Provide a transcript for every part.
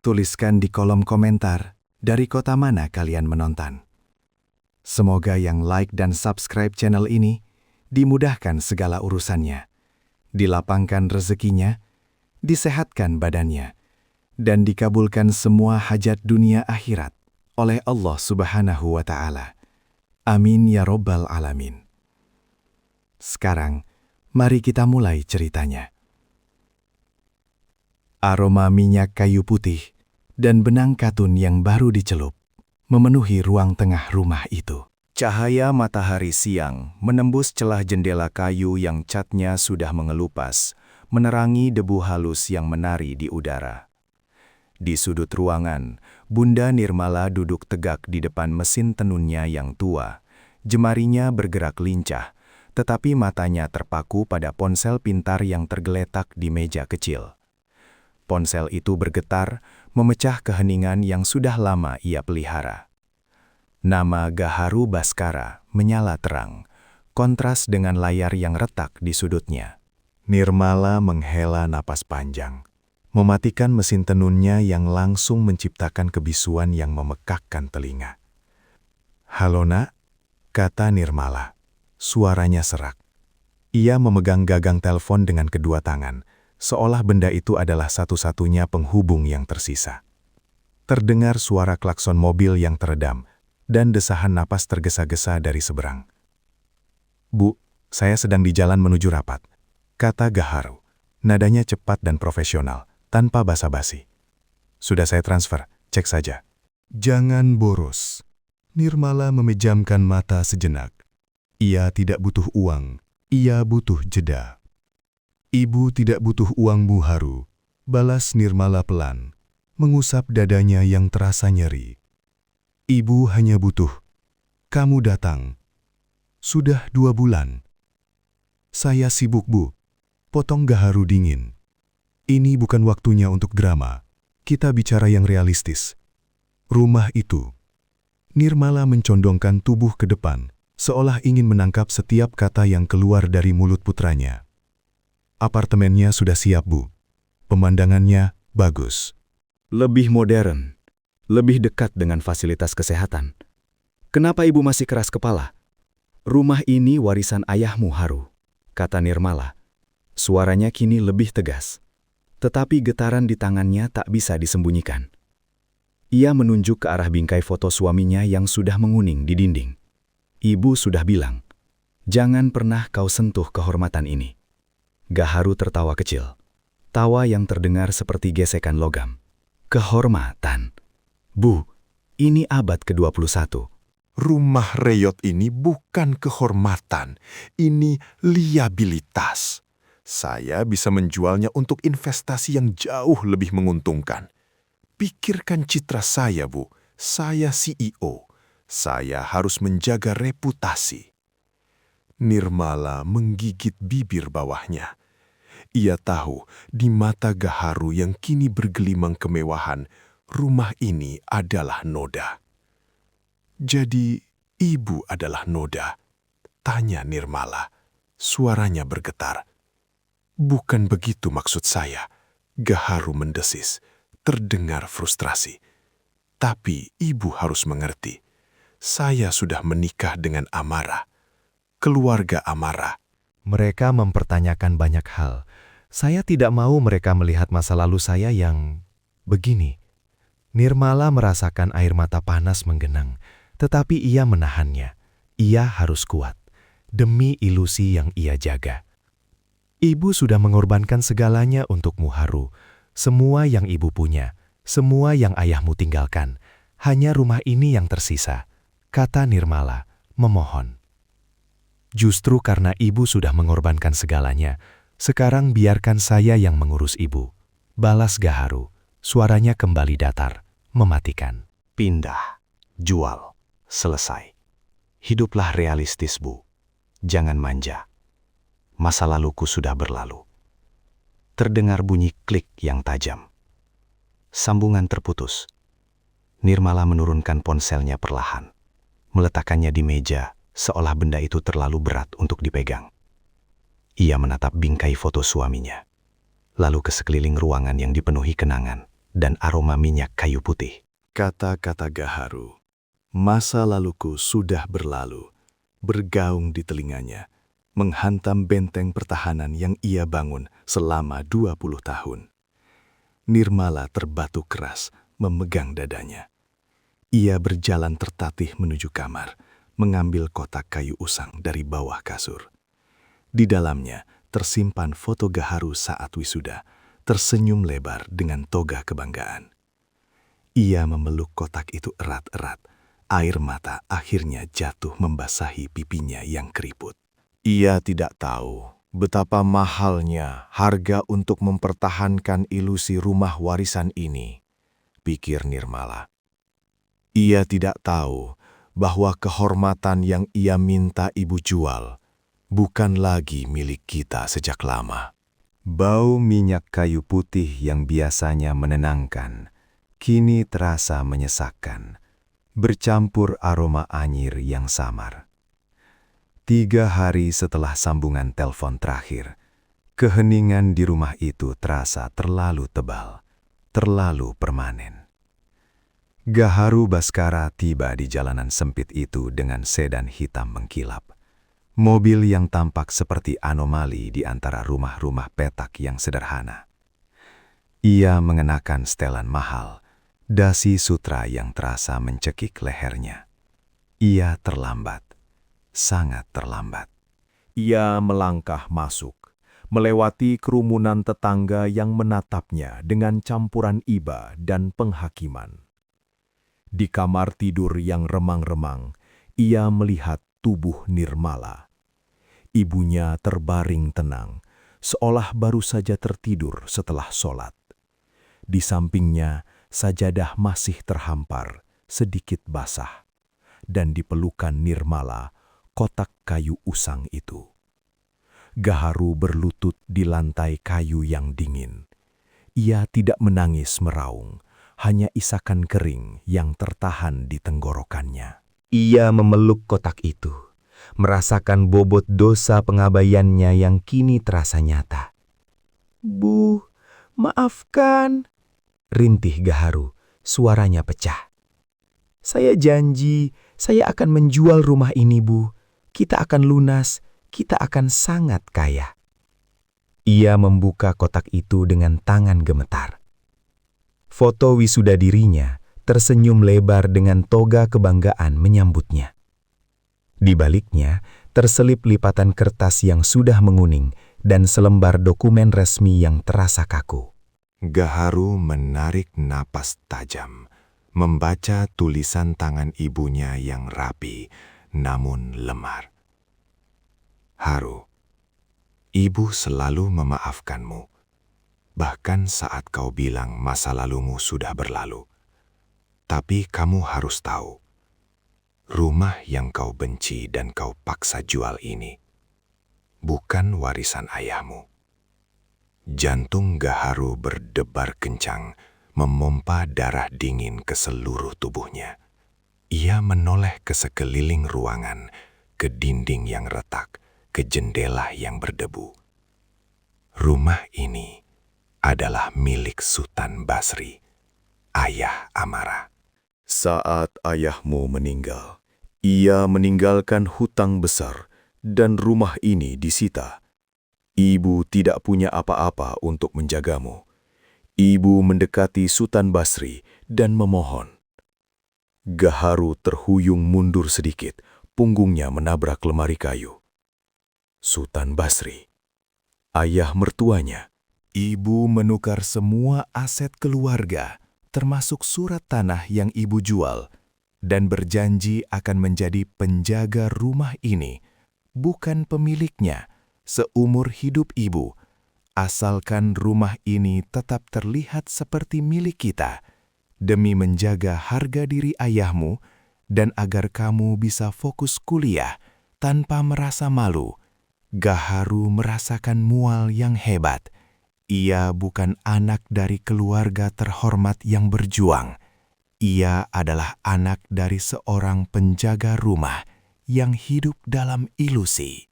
Tuliskan di kolom komentar dari kota mana kalian menonton. Semoga yang like dan subscribe channel ini dimudahkan segala urusannya, dilapangkan rezekinya, disehatkan badannya, dan dikabulkan semua hajat dunia akhirat oleh Allah Subhanahu wa Ta'ala. Amin ya Rabbal Alamin. Sekarang, mari kita mulai ceritanya. Aroma minyak kayu putih dan benang katun yang baru dicelup memenuhi ruang tengah rumah itu. Cahaya matahari siang menembus celah jendela kayu yang catnya sudah mengelupas, menerangi debu halus yang menari di udara. Di sudut ruangan, Bunda Nirmala duduk tegak di depan mesin tenunnya yang tua. Jemarinya bergerak lincah, tetapi matanya terpaku pada ponsel pintar yang tergeletak di meja kecil. Ponsel itu bergetar, memecah keheningan yang sudah lama ia pelihara. Nama Gaharu Baskara menyala terang, kontras dengan layar yang retak di sudutnya. Nirmala menghela napas panjang, mematikan mesin tenunnya yang langsung menciptakan kebisuan yang memekakkan telinga. "Halo nak," kata Nirmala. Suaranya serak. Ia memegang gagang telepon dengan kedua tangan, seolah benda itu adalah satu-satunya penghubung yang tersisa. Terdengar suara klakson mobil yang teredam, dan desahan napas tergesa-gesa dari seberang. "Bu, saya sedang di jalan menuju rapat," kata Gaharu. Nadanya cepat dan profesional, tanpa basa-basi. "Sudah saya transfer, cek saja." "Jangan boros." Nirmala memejamkan mata sejenak. Ia tidak butuh uang, ia butuh jeda. "Ibu tidak butuh uangmu, Haru," balas Nirmala pelan, mengusap dadanya yang terasa nyeri. "Ibu hanya butuh kamu datang. Sudah 2 bulan. Saya sibuk, Bu," potong Gaharu dingin. "Ini bukan waktunya untuk drama. Kita bicara yang realistis. Rumah itu." Nirmala mencondongkan tubuh ke depan, seolah ingin menangkap setiap kata yang keluar dari mulut putranya. "Apartemennya sudah siap, Bu. Pemandangannya bagus. Lebih modern, lebih dekat dengan fasilitas kesehatan. Kenapa ibu masih keras kepala? Rumah ini warisan ayahmu, Haru," kata Nirmala. Suaranya kini lebih tegas, tetapi getaran di tangannya tak bisa disembunyikan. Ia menunjuk ke arah bingkai foto suaminya yang sudah menguning di dinding. "Ibu sudah bilang, jangan pernah kau sentuh kehormatan ini." Gaharu tertawa kecil, tawa yang terdengar seperti gesekan logam. "Kehormatan? Bu, ini abad ke-21. Rumah reyot ini bukan kehormatan, ini liabilitas. Saya bisa menjualnya untuk investasi yang jauh lebih menguntungkan. Pikirkan citra saya, Bu. Saya CEO. Saya harus menjaga reputasi." Nirmala menggigit bibir bawahnya. Ia tahu di mata Gaharu yang kini bergelimang kemewahan, rumah ini adalah noda. "Jadi, ibu adalah noda?" tanya Nirmala. Suaranya bergetar. "Bukan begitu maksud saya," Gaharu mendesis, terdengar frustrasi. "Tapi ibu harus mengerti, saya sudah menikah dengan Amara, keluarga Amara." Mereka mempertanyakan banyak hal. Saya tidak mau mereka melihat masa lalu saya yang begini. Nirmala merasakan air mata panas menggenang, tetapi ia menahannya. Ia harus kuat, demi ilusi yang ia jaga. "Ibu sudah mengorbankan segalanya untukmu, Haru. Semua yang ibu punya, semua yang ayahmu tinggalkan. Hanya rumah ini yang tersisa," kata Nirmala, memohon. "Justru karena ibu sudah mengorbankan segalanya, sekarang biarkan saya yang mengurus ibu," balas Gaharu. Suaranya kembali datar, mematikan. Pindah, jual, selesai. Hiduplah realistis, Bu. Jangan manja. Masa laluku sudah berlalu. Terdengar bunyi klik yang tajam. Sambungan terputus. Nirmala menurunkan ponselnya perlahan, meletakkannya di meja seolah benda itu terlalu berat untuk dipegang. Ia menatap bingkai foto suaminya, lalu ke sekeliling ruangan yang dipenuhi kenangan, dan aroma minyak kayu putih. Kata-kata Gaharu, masa laluku sudah berlalu, bergaung di telinganya, menghantam benteng pertahanan yang ia bangun selama 20 tahun. Nirmala terbatu keras, memegang dadanya. Ia berjalan tertatih menuju kamar, mengambil kotak kayu usang dari bawah kasur. Di dalamnya tersimpan foto Gaharu saat wisuda, tersenyum lebar dengan toga kebanggaan. Ia memeluk kotak itu erat-erat, air mata akhirnya jatuh membasahi pipinya yang keriput. Ia tidak tahu betapa mahalnya harga untuk mempertahankan ilusi rumah warisan ini, pikir Nirmala. Ia tidak tahu bahwa kehormatan yang ia minta ibu jual bukan lagi milik kita sejak lama. Bau minyak kayu putih yang biasanya menenangkan, kini terasa menyesakkan, bercampur aroma anyir yang samar. 3 hari setelah sambungan telepon terakhir, keheningan di rumah itu terasa terlalu tebal, terlalu permanen. Gaharu Baskara tiba di jalanan sempit itu dengan sedan hitam mengkilap. Mobil yang tampak seperti anomali di antara rumah-rumah petak yang sederhana. Ia mengenakan setelan mahal, dasi sutra yang terasa mencekik lehernya. Ia terlambat, sangat terlambat. Ia melangkah masuk, melewati kerumunan tetangga yang menatapnya dengan campuran iba dan penghakiman. Di kamar tidur yang remang-remang, ia melihat tubuh Nirmala. Ibunya terbaring tenang, seolah baru saja tertidur setelah sholat. Di sampingnya, sajadah masih terhampar, sedikit basah, dan di pelukan Nirmala, kotak kayu usang itu. Gaharu berlutut di lantai kayu yang dingin. Ia tidak menangis meraung, hanya isakan kering yang tertahan di tenggorokannya. Ia memeluk kotak itu, merasakan bobot dosa pengabaiannya yang kini terasa nyata. "Bu, maafkan," rintih Gaharu, suaranya pecah. "Saya janji, saya akan menjual rumah ini, Bu. Kita akan lunas, kita akan sangat kaya." Ia membuka kotak itu dengan tangan gemetar. Foto wisuda dirinya tersenyum lebar dengan toga kebanggaan menyambutnya. Di baliknya, terselip lipatan kertas yang sudah menguning dan selembar dokumen resmi yang terasa kaku. Gaharu menarik napas tajam, membaca tulisan tangan ibunya yang rapi, namun lemar. "Haru, ibu selalu memaafkanmu, bahkan saat kau bilang masa lalumu sudah berlalu. Tapi kamu harus tahu, rumah yang kau benci dan kau paksa jual ini bukan warisan ayahmu." Jantung Gaharu berdebar kencang, memompa darah dingin ke seluruh tubuhnya. Ia menoleh ke sekeliling ruangan, ke dinding yang retak, ke jendela yang berdebu. Rumah ini adalah milik Sultan Basri, ayah Amara. Saat ayahmu meninggal, ia meninggalkan hutang besar dan rumah ini disita. Ibu tidak punya apa-apa untuk menjagamu. Ibu mendekati Sultan Basri dan memohon. Gaharu terhuyung mundur sedikit, punggungnya menabrak lemari kayu. Sultan Basri, ayah mertuanya. Ibu menukar semua aset keluarga, termasuk surat tanah yang ibu jual, dan berjanji akan menjadi penjaga rumah ini, bukan pemiliknya, seumur hidup ibu, asalkan rumah ini tetap terlihat seperti milik kita, demi menjaga harga diri ayahmu dan agar kamu bisa fokus kuliah tanpa merasa malu. Gaharu merasakan mual yang hebat. Ia bukan anak dari keluarga terhormat yang berjuang. Ia adalah anak dari seorang penjaga rumah yang hidup dalam ilusi.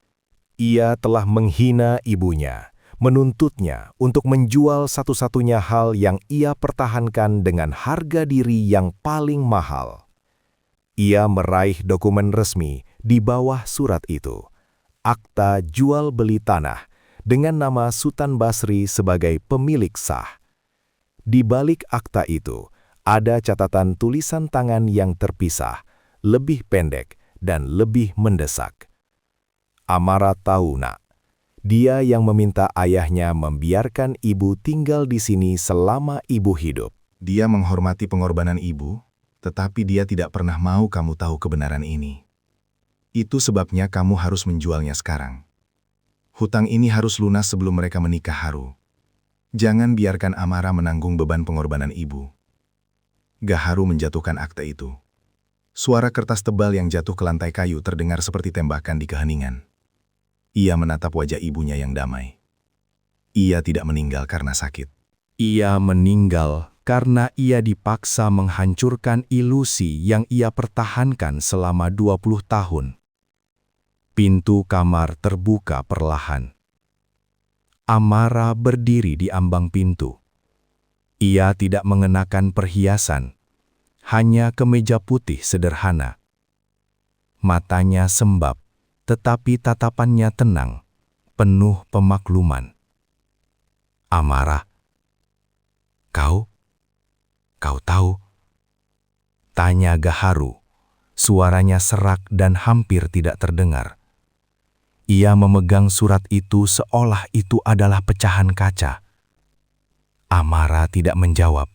Ia telah menghina ibunya, menuntutnya untuk menjual satu-satunya hal yang ia pertahankan dengan harga diri yang paling mahal. Ia meraih dokumen resmi di bawah surat itu, akta jual beli tanah dengan nama Sutan Basri sebagai pemilik sah. Di balik akta itu, ada catatan tulisan tangan yang terpisah, lebih pendek dan lebih mendesak. Amara tahu, nak. Dia yang meminta ayahnya membiarkan ibu tinggal di sini selama ibu hidup. Dia menghormati pengorbanan ibu, tetapi dia tidak pernah mau kamu tahu kebenaran ini. Itu sebabnya kamu harus menjualnya sekarang. Hutang ini harus lunas sebelum mereka menikah, Haru. Jangan biarkan Amara menanggung beban pengorbanan ibu. Gaharu menjatuhkan akta itu. Suara kertas tebal yang jatuh ke lantai kayu terdengar seperti tembakan di keheningan. Ia menatap wajah ibunya yang damai. Ia tidak meninggal karena sakit. Ia meninggal karena ia dipaksa menghancurkan ilusi yang ia pertahankan selama 20 tahun. Pintu kamar terbuka perlahan. Amara berdiri di ambang pintu. Ia tidak mengenakan perhiasan, hanya kemeja putih sederhana. Matanya sembab, tetapi tatapannya tenang, penuh pemakluman. Amara, kau tahu? Tanya Gaharu, suaranya serak dan hampir tidak terdengar. Ia memegang surat itu seolah itu adalah pecahan kaca. Amara tidak menjawab.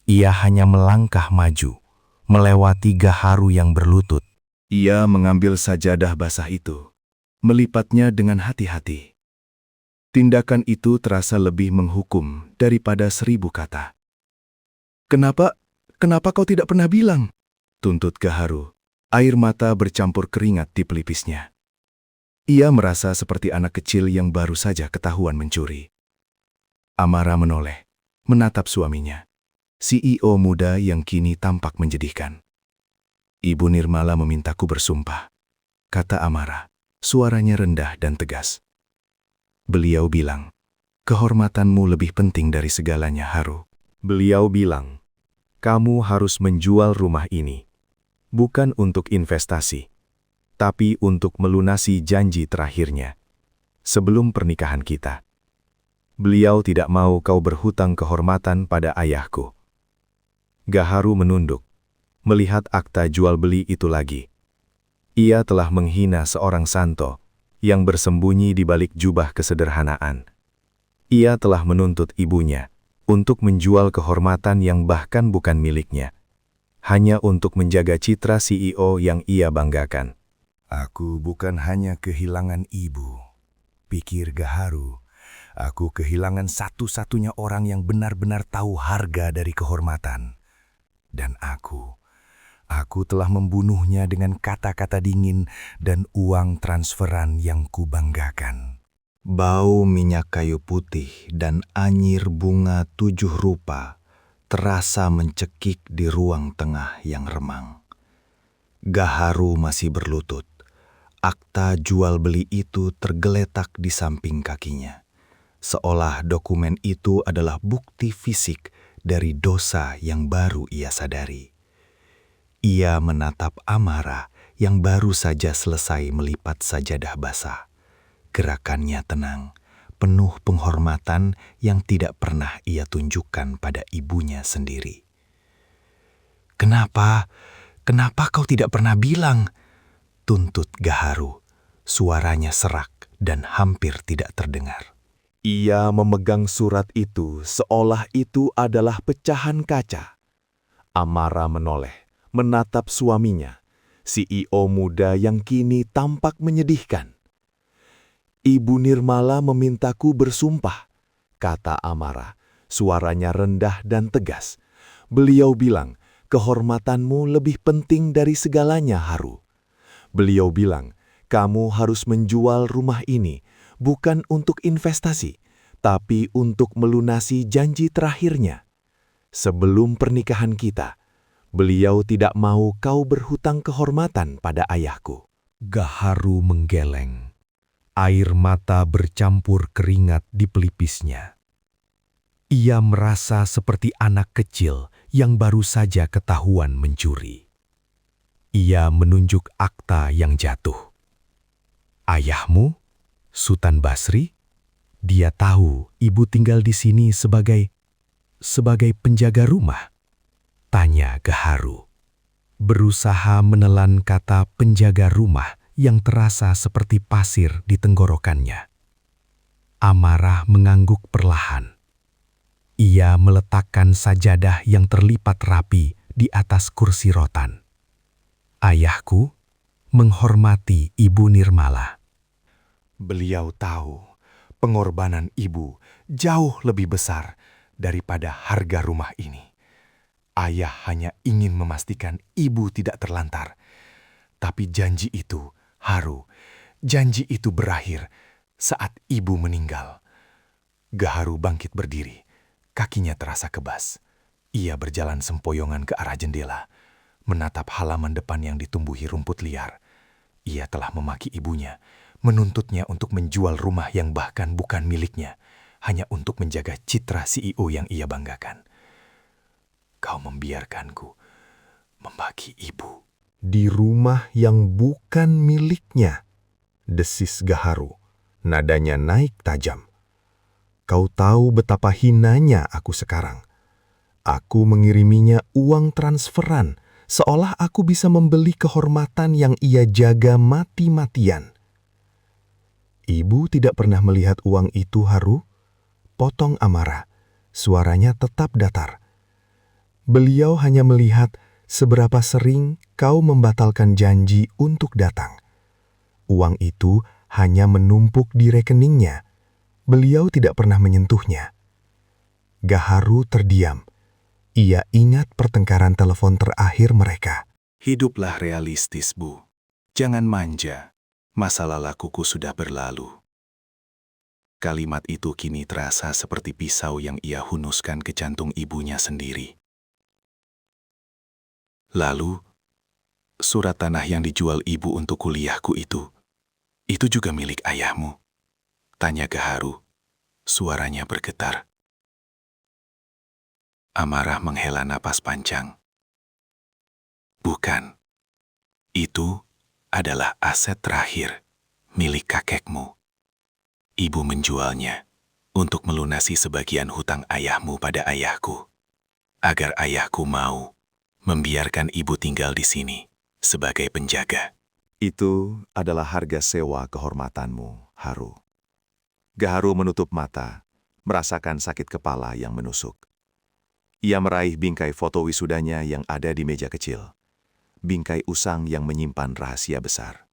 Ia hanya melangkah maju, melewati Gaharu yang berlutut. Ia mengambil sajadah basah itu, melipatnya dengan hati-hati. Tindakan itu terasa lebih menghukum daripada 1000 kata. Kenapa kau tidak pernah bilang? Tuntut Gaharu, air mata bercampur keringat di pelipisnya. Ia merasa seperti anak kecil yang baru saja ketahuan mencuri. Amara menoleh, menatap suaminya, CEO muda yang kini tampak menjedihkan. Ibu Nirmala memintaku bersumpah, kata Amara, suaranya rendah dan tegas. Beliau bilang, kehormatanmu lebih penting dari segalanya, Haru. Beliau bilang, kamu harus menjual rumah ini, bukan untuk investasi, tapi untuk melunasi janji terakhirnya, sebelum pernikahan kita. Beliau tidak mau kau berhutang kehormatan pada ayahku. Gaharu menunduk, melihat akta jual beli itu lagi. Ia telah menghina seorang santo yang bersembunyi di balik jubah kesederhanaan. Ia telah menuntut ibunya untuk menjual kehormatan yang bahkan bukan miliknya, hanya untuk menjaga citra CEO yang ia banggakan. Aku bukan hanya kehilangan ibu, pikir Gaharu. Aku kehilangan satu-satunya orang yang benar-benar tahu harga dari kehormatan. Dan aku telah membunuhnya dengan kata-kata dingin dan uang transferan yang kubanggakan. Bau minyak kayu putih dan anyir bunga 7 rupa terasa mencekik di ruang tengah yang remang. Gaharu masih berlutut. Akta jual beli itu tergeletak di samping kakinya, seolah dokumen itu adalah bukti fisik dari dosa yang baru ia sadari. Ia menatap Amara yang baru saja selesai melipat sajadah basah. Gerakannya tenang, penuh penghormatan yang tidak pernah ia tunjukkan pada ibunya sendiri. Kenapa kau tidak pernah bilang? Tuntut Gaharu, suaranya serak dan hampir tidak terdengar. Ia memegang surat itu seolah itu adalah pecahan kaca. Amara menoleh, menatap suaminya, CEO muda yang kini tampak menyedihkan. Ibu Nirmala memintaku bersumpah, kata Amara, suaranya rendah dan tegas. Beliau bilang, kehormatanmu lebih penting dari segalanya, Haru. Beliau bilang, kamu harus menjual rumah ini, bukan untuk investasi, tapi untuk melunasi janji terakhirnya. Sebelum pernikahan kita, beliau tidak mau kau berhutang kehormatan pada ayahku. Gaharu menggeleng. Air mata bercampur keringat di pelipisnya. Ia merasa seperti anak kecil yang baru saja ketahuan mencuri. Ia menunjuk akta yang jatuh. Ayahmu, Sultan Basri? Dia tahu ibu tinggal di sini sebagai penjaga rumah? Tanya Gaharu. Berusaha menelan kata penjaga rumah yang terasa seperti pasir di tenggorokannya. Amarah mengangguk perlahan. Ia meletakkan sajadah yang terlipat rapi di atas kursi rotan. Ayahku menghormati Ibu Nirmala. Beliau tahu pengorbanan ibu jauh lebih besar daripada harga rumah ini. Ayah hanya ingin memastikan ibu tidak terlantar. Tapi janji itu, Haru, janji itu berakhir saat ibu meninggal. Gaharu bangkit berdiri, kakinya terasa kebas. Ia berjalan sempoyongan ke arah jendela, menatap halaman depan yang ditumbuhi rumput liar. Ia telah memaki ibunya, menuntutnya untuk menjual rumah yang bahkan bukan miliknya, hanya untuk menjaga citra CEO yang ia banggakan. Kau membiarkanku memaki ibu. Di rumah yang bukan miliknya, desis Gaharu. Nadanya naik tajam. Kau tahu betapa hinanya aku sekarang. Aku mengiriminya uang transferan, seolah aku bisa membeli kehormatan yang ia jaga mati-matian. Ibu tidak pernah melihat uang itu, Haru? Potong Amarah. Suaranya tetap datar. Beliau hanya melihat seberapa sering kau membatalkan janji untuk datang. Uang itu hanya menumpuk di rekeningnya. Beliau tidak pernah menyentuhnya. Gaharu terdiam. Ia ingat pertengkaran telepon terakhir mereka. Hiduplah realistis, Bu. Jangan manja. Masalah lakuku sudah berlalu. Kalimat itu kini terasa seperti pisau yang ia hunuskan ke jantung ibunya sendiri. Lalu, surat tanah yang dijual ibu untuk kuliahku itu juga milik ayahmu? Tanya Gaharu. Suaranya bergetar. Amarah menghela napas panjang. Bukan. Itu adalah aset terakhir milik kakekmu. Ibu menjualnya untuk melunasi sebagian hutang ayahmu pada ayahku, agar ayahku mau membiarkan ibu tinggal di sini sebagai penjaga. Itu adalah harga sewa kehormatanmu, Haru. Gaharu menutup mata, merasakan sakit kepala yang menusuk. Ia meraih bingkai foto wisudanya yang ada di meja kecil. Bingkai usang yang menyimpan rahasia besar.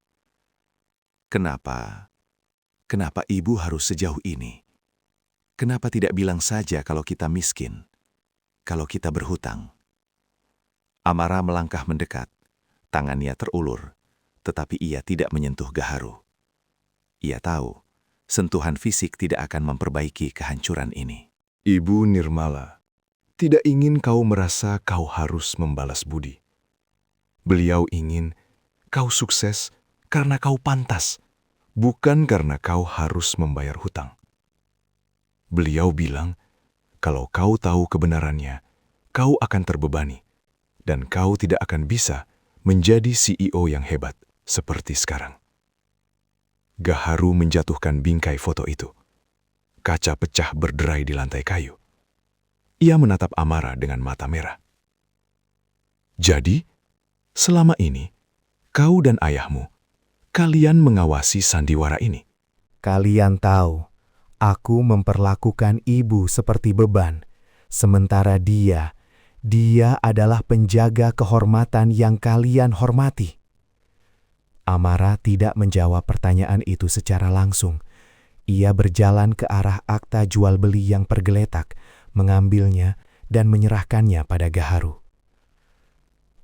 Kenapa ibu harus sejauh ini? Kenapa tidak bilang saja kalau kita miskin, kalau kita berhutang? Amarah melangkah mendekat, tangannya terulur, tetapi ia tidak menyentuh Gaharu. Ia tahu, sentuhan fisik tidak akan memperbaiki kehancuran ini. Ibu Nirmala, tidak ingin kau merasa kau harus membalas budi. Beliau ingin kau sukses karena kau pantas, bukan karena kau harus membayar hutang. Beliau bilang, kalau kau tahu kebenarannya, kau akan terbebani, dan kau tidak akan bisa menjadi CEO yang hebat seperti sekarang. Gaharu menjatuhkan bingkai foto itu. Kaca pecah berderai di lantai kayu. Ia menatap Amarah dengan mata merah. Jadi, selama ini, kau dan ayahmu, kalian mengawasi sandiwara ini. Kalian tahu, aku memperlakukan ibu seperti beban, sementara dia adalah penjaga kehormatan yang kalian hormati. Amarah tidak menjawab pertanyaan itu secara langsung. Ia berjalan ke arah akta jual beli yang tergeletak, mengambilnya dan menyerahkannya pada Gaharu.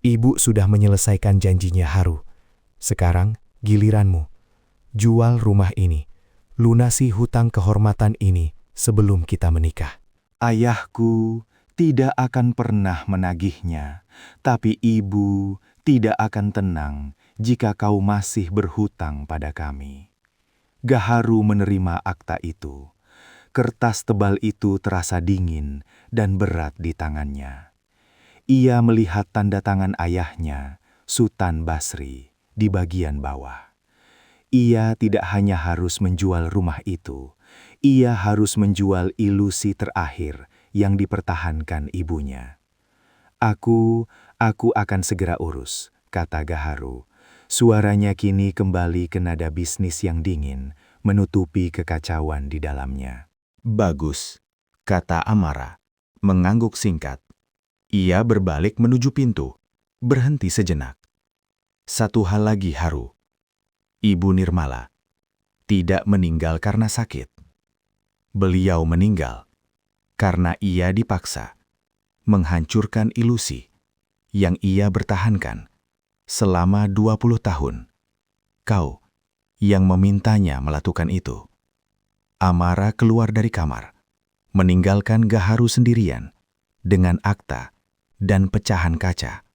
Ibu sudah menyelesaikan janjinya, Haru. Sekarang giliranmu. Jual rumah ini, lunasi hutang kehormatan ini sebelum kita menikah. Ayahku tidak akan pernah menagihnya, tapi ibu tidak akan tenang jika kau masih berhutang pada kami. Gaharu menerima akta itu. Kertas tebal itu terasa dingin dan berat di tangannya. Ia melihat tanda tangan ayahnya, Sultan Basri, di bagian bawah. Ia tidak hanya harus menjual rumah itu, ia harus menjual ilusi terakhir yang dipertahankan ibunya. Aku akan segera urus, kata Gaharu. Suaranya kini kembali ke nada bisnis yang dingin, menutupi kekacauan di dalamnya. Bagus, kata Amara, mengangguk singkat. Ia berbalik menuju pintu, berhenti sejenak. Satu hal lagi, Haru. Ibu Nirmala tidak meninggal karena sakit. Beliau meninggal karena ia dipaksa menghancurkan ilusi yang ia bertahankan selama 20 tahun. Kau yang memintanya melakukan itu. Amara keluar dari kamar, meninggalkan Gaharu sendirian dengan akta dan pecahan kaca.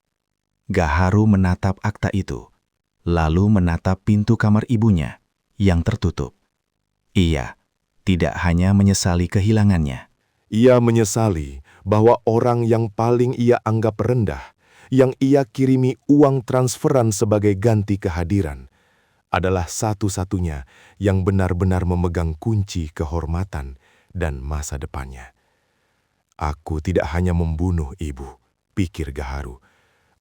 Gaharu menatap akta itu, lalu menatap pintu kamar ibunya yang tertutup. Ia tidak hanya menyesali kehilangannya. Ia menyesali bahwa orang yang paling ia anggap rendah, yang ia kirimi uang transferan sebagai ganti kehadiran, adalah satu-satunya yang benar-benar memegang kunci kehormatan dan masa depannya. Aku tidak hanya membunuh ibu, pikir Gaharu.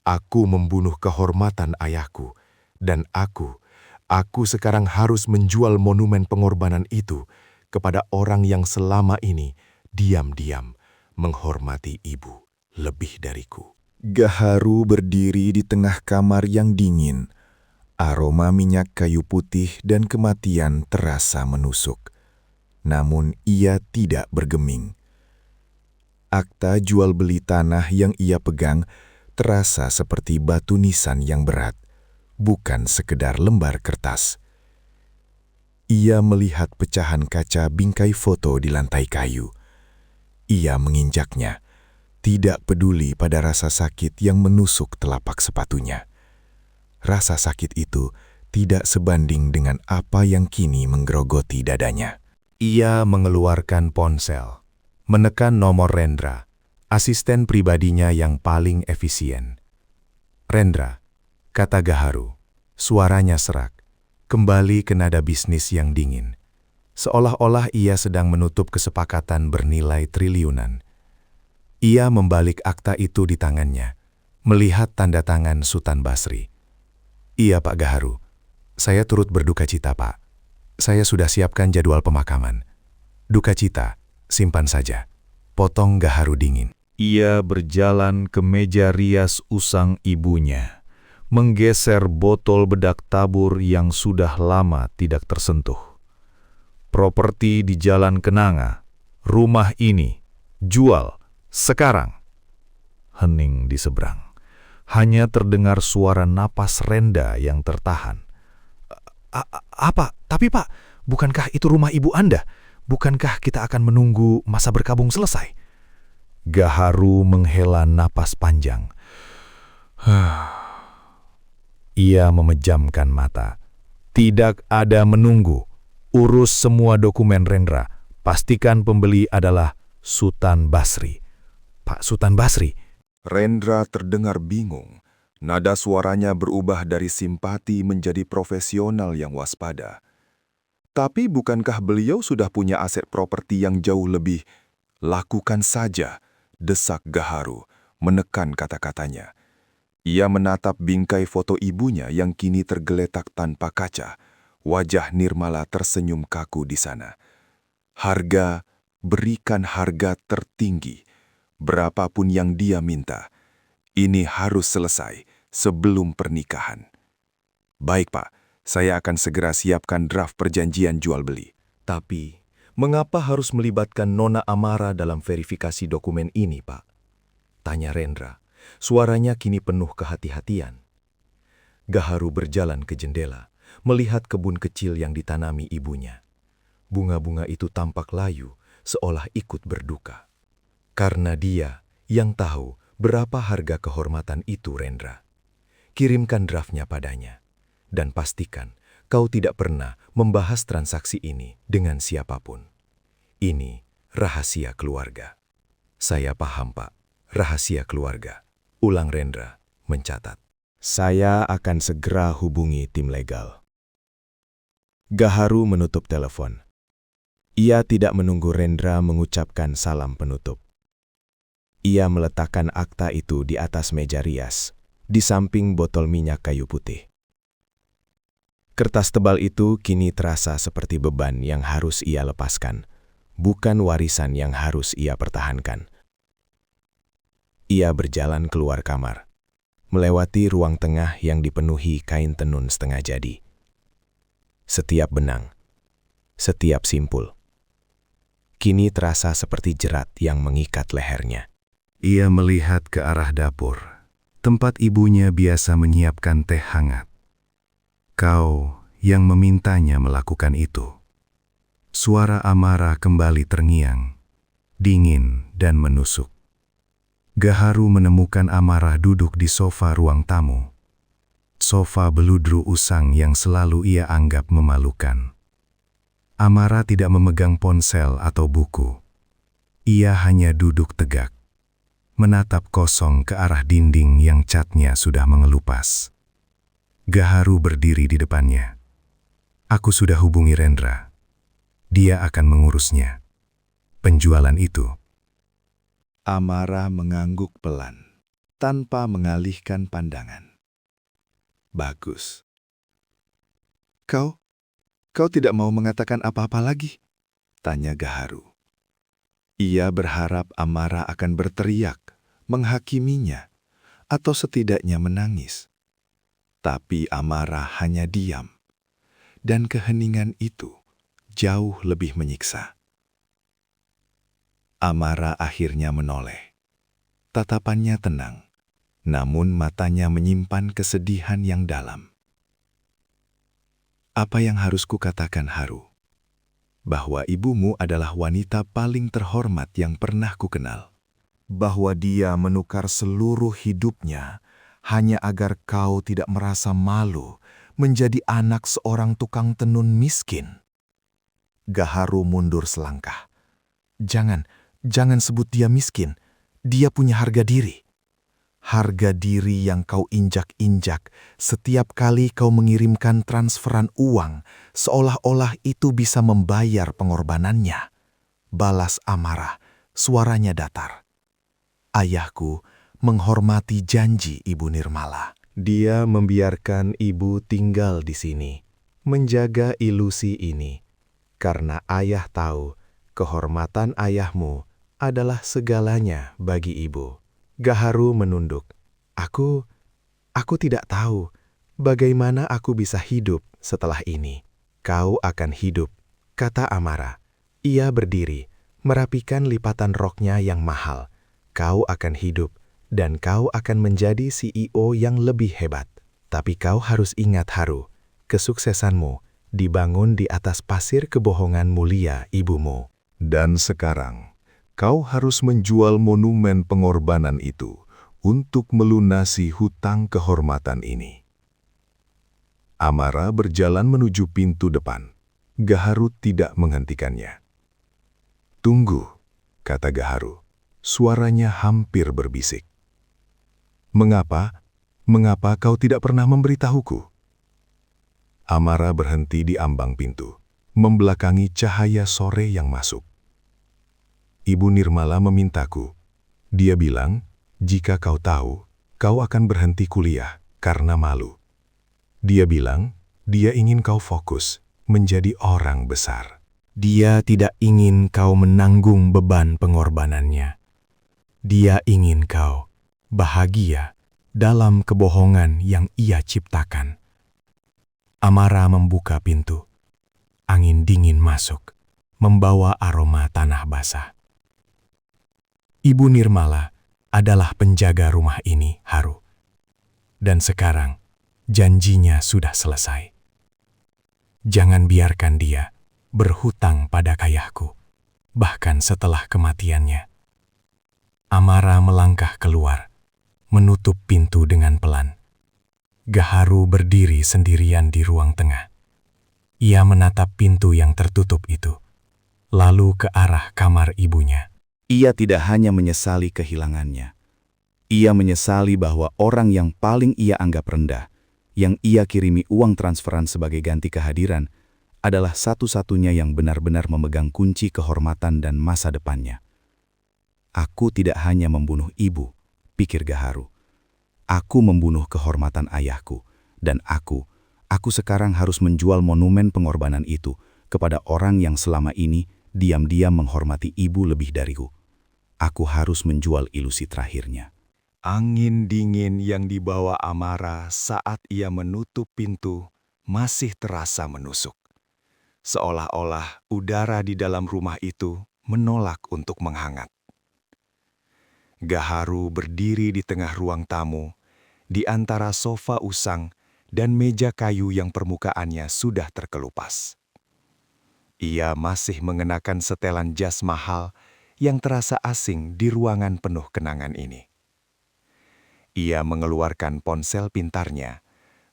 Aku membunuh kehormatan ayahku, dan aku sekarang harus menjual monumen pengorbanan itu kepada orang yang selama ini diam-diam menghormati ibu lebih dariku. Gaharu berdiri di tengah kamar yang dingin. Aroma minyak kayu putih dan kematian terasa menusuk. Namun ia tidak bergeming. Akta jual beli tanah yang ia pegang terasa seperti batu nisan yang berat, bukan sekedar lembar kertas. Ia melihat pecahan kaca bingkai foto di lantai kayu. Ia menginjaknya, tidak peduli pada rasa sakit yang menusuk telapak sepatunya. Rasa sakit itu tidak sebanding dengan apa yang kini menggerogoti dadanya. Ia mengeluarkan ponsel, menekan nomor Rendra, asisten pribadinya yang paling efisien. Rendra, kata Gaharu, suaranya serak, kembali ke nada bisnis yang dingin. Seolah-olah ia sedang menutup kesepakatan bernilai triliunan. Ia membalik akta itu di tangannya, melihat tanda tangan Sultan Basri. Iya Pak Gaharu, saya turut berduka cita Pak. Saya sudah siapkan jadwal pemakaman. Duka cita, simpan saja. Potong Gaharu dingin. Ia berjalan ke meja rias usang ibunya, menggeser botol bedak tabur yang sudah lama tidak tersentuh. Properti di Jalan Kenanga, rumah ini, jual, sekarang. Hening di seberang. Hanya terdengar suara napas Renda yang tertahan. Apa? Tapi Pak, bukankah itu rumah ibu Anda? Bukankah kita akan menunggu masa berkabung selesai? Gaharu menghela napas panjang. Ia memejamkan mata. Tidak ada menunggu. Urus semua dokumen Rendra. Pastikan pembeli adalah Sultan Basri. Pak Sultan Basri. Rendra terdengar bingung. Nada suaranya berubah dari simpati menjadi profesional yang waspada. Tapi bukankah beliau sudah punya aset properti yang jauh lebih? Lakukan saja, desak Gaharu, menekan kata-katanya. Ia menatap bingkai foto ibunya yang kini tergeletak tanpa kaca. Wajah Nirmala tersenyum kaku di sana. Harga, berikan harga tertinggi. Berapapun yang dia minta, ini harus selesai sebelum pernikahan. Baik Pak, saya akan segera siapkan draft perjanjian jual beli. Tapi, mengapa harus melibatkan Nona Amara dalam verifikasi dokumen ini, Pak? Tanya Rendra. Suaranya kini penuh kehati-hatian. Gaharu berjalan ke jendela, melihat kebun kecil yang ditanami ibunya. Bunga-bunga itu tampak layu, seolah ikut berduka. Karena dia yang tahu berapa harga kehormatan itu, Rendra. Kirimkan draftnya padanya, dan pastikan kau tidak pernah membahas transaksi ini dengan siapapun. Ini rahasia keluarga. Saya paham, Pak. Rahasia keluarga. Ulang Rendra mencatat. Saya akan segera hubungi tim legal. Gaharu menutup telepon. Ia tidak menunggu Rendra mengucapkan salam penutup. Ia meletakkan akta itu di atas meja rias, di samping botol minyak kayu putih. Kertas tebal itu kini terasa seperti beban yang harus ia lepaskan, bukan warisan yang harus ia pertahankan. Ia berjalan keluar kamar, melewati ruang tengah yang dipenuhi kain tenun setengah jadi. Setiap benang, setiap simpul, kini terasa seperti jerat yang mengikat lehernya. Ia melihat ke arah dapur, tempat ibunya biasa menyiapkan teh hangat. Kau yang memintanya melakukan itu. Suara Amara kembali terngiang, dingin dan menusuk. Gaharu menemukan Amara duduk di sofa ruang tamu. Sofa beludru usang yang selalu ia anggap memalukan. Amara tidak memegang ponsel atau buku. Ia hanya duduk tegak, menatap kosong ke arah dinding yang catnya sudah mengelupas. Gaharu berdiri di depannya. Aku sudah hubungi Rendra. Dia akan mengurusnya. Penjualan itu. Amara mengangguk pelan, tanpa mengalihkan pandangan. Bagus. Kau tidak mau mengatakan apa-apa lagi? Tanya Gaharu. Ia berharap Amara akan berteriak, menghakiminya, atau setidaknya menangis. Tapi Amara hanya diam, dan keheningan itu jauh lebih menyiksa. Amara akhirnya menoleh. Tatapannya tenang, namun matanya menyimpan kesedihan yang dalam. Apa yang harus kukatakan, Haru? Bahwa ibumu adalah wanita paling terhormat yang pernah kukenal. Bahwa dia menukar seluruh hidupnya hanya agar kau tidak merasa malu menjadi anak seorang tukang tenun miskin. Gaharu mundur selangkah. Jangan sebut dia miskin. Dia punya harga diri. Harga diri yang kau injak-injak setiap kali kau mengirimkan transferan uang, seolah-olah itu bisa membayar pengorbanannya. Balas Amara, suaranya datar. Ayahku menghormati janji Ibu Nirmala. Dia membiarkan ibu tinggal di sini, menjaga ilusi ini, karena ayah tahu kehormatan ayahmu adalah segalanya bagi ibu. Gaharu menunduk. Aku tidak tahu bagaimana aku bisa hidup setelah ini. Kau akan hidup, kata Amara. Ia berdiri, merapikan lipatan roknya yang mahal. Kau akan hidup, dan kau akan menjadi CEO yang lebih hebat. Tapi kau harus ingat, Haru, kesuksesanmu dibangun di atas pasir kebohongan mulia ibumu. Dan sekarang, kau harus menjual monumen pengorbanan itu untuk melunasi hutang kehormatan ini. Amara berjalan menuju pintu depan. Gaharu tidak menghentikannya. Tunggu, kata Gaharu. Suaranya hampir berbisik. Mengapa kau tidak pernah memberitahuku? Amara berhenti di ambang pintu, membelakangi cahaya sore yang masuk. Ibu Nirmala memintaku. Dia bilang, jika kau tahu, kau akan berhenti kuliah karena malu. Dia bilang, dia ingin kau fokus menjadi orang besar. Dia tidak ingin kau menanggung beban pengorbanannya. Dia ingin kau bahagia dalam kebohongan yang ia ciptakan. Amara membuka pintu. Angin dingin masuk, membawa aroma tanah basah. Ibu Nirmala adalah penjaga rumah ini, Haru. Dan sekarang, janjinya sudah selesai. Jangan biarkan dia berhutang pada ayahku, bahkan setelah kematiannya. Amara melangkah keluar, menutup pintu dengan pelan. Gaharu berdiri sendirian di ruang tengah, Ia menatap pintu yang tertutup itu, lalu ke arah kamar ibunya. Ia tidak hanya menyesali kehilangannya. Ia menyesali bahwa orang yang paling ia anggap rendah, yang ia kirimi uang transferan sebagai ganti kehadiran, adalah satu-satunya yang benar-benar memegang kunci kehormatan dan masa depannya. Aku tidak hanya membunuh ibu, pikir Gaharu. Aku membunuh kehormatan ayahku, dan aku sekarang harus menjual monumen pengorbanan itu kepada orang yang selama ini diam-diam menghormati ibu lebih dariku. Aku harus menjual ilusi terakhirnya. Angin dingin yang dibawa Amara saat ia menutup pintu masih terasa menusuk. Seolah-olah udara di dalam rumah itu menolak untuk menghangat. Gaharu berdiri di tengah ruang tamu, di antara sofa usang dan meja kayu yang permukaannya sudah terkelupas. Ia masih mengenakan setelan jas mahal yang terasa asing di ruangan penuh kenangan ini. Ia mengeluarkan ponsel pintarnya,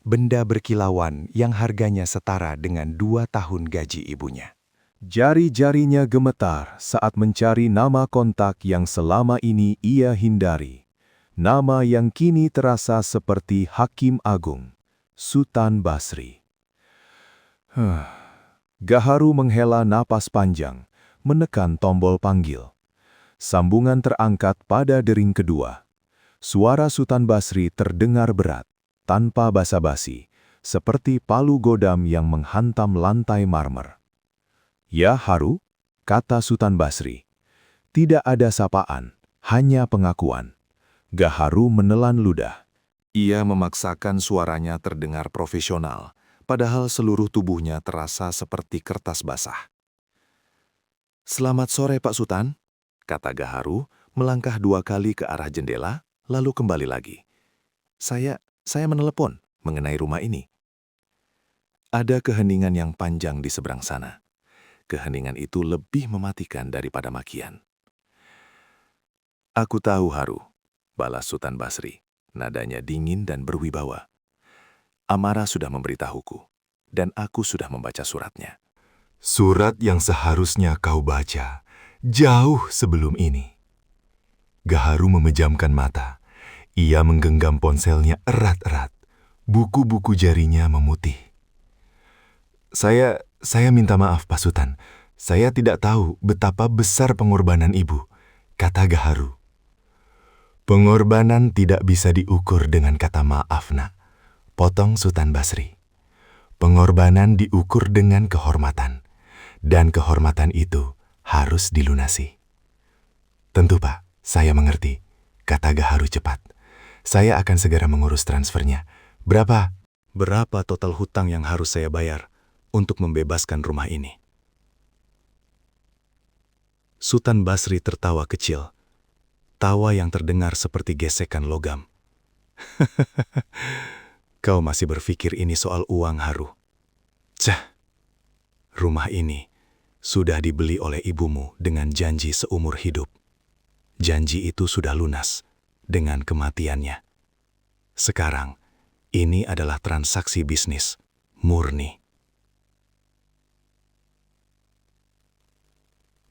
benda berkilauan yang harganya setara dengan 2 tahun gaji ibunya. Jari-jarinya gemetar saat mencari nama kontak yang selama ini ia hindari. Nama yang kini terasa seperti Hakim Agung, Sutan Basri. Gaharu menghela napas panjang, menekan tombol panggil. Sambungan terangkat pada dering kedua. Suara Sutan Basri terdengar berat, tanpa basa-basi, seperti palu godam yang menghantam lantai marmer. "Ya, Haru," kata Sutan Basri. Tidak ada sapaan, hanya pengakuan. Gaharu menelan ludah. Ia memaksakan suaranya terdengar profesional, padahal seluruh tubuhnya terasa seperti kertas basah. "Selamat sore, Pak Sutan," kata Gaharu, melangkah 2 kali ke arah jendela, lalu kembali lagi. Saya menelepon mengenai rumah ini." Ada keheningan yang panjang di seberang sana. Keheningan itu lebih mematikan daripada makian. "Aku tahu, Haru," balas Sutan Basri, nadanya dingin dan berwibawa. "Amara sudah memberitahuku, dan aku sudah membaca suratnya." Surat yang seharusnya kau baca jauh sebelum ini. Gaharu memejamkan mata. Ia menggenggam ponselnya erat-erat. Buku-buku jarinya memutih. Saya minta maaf, Pak Sutan. Saya tidak tahu betapa besar pengorbanan ibu," kata Gaharu. "Pengorbanan tidak bisa diukur dengan kata maaf, nak," potong Sutan Basri. "Pengorbanan diukur dengan kehormatan, dan kehormatan itu harus dilunasi." "Tentu, Pak, saya mengerti," kata Gaharu cepat. "Saya akan segera mengurus transfernya. Berapa total hutang yang harus saya bayar untuk membebaskan rumah ini?" Sutan Basri tertawa kecil. Tawa yang terdengar seperti gesekan logam. "Kau masih berpikir ini soal uang, Haru? Cah, rumah ini sudah dibeli oleh ibumu dengan janji seumur hidup. Janji itu sudah lunas dengan kematiannya. Sekarang, ini adalah transaksi bisnis murni."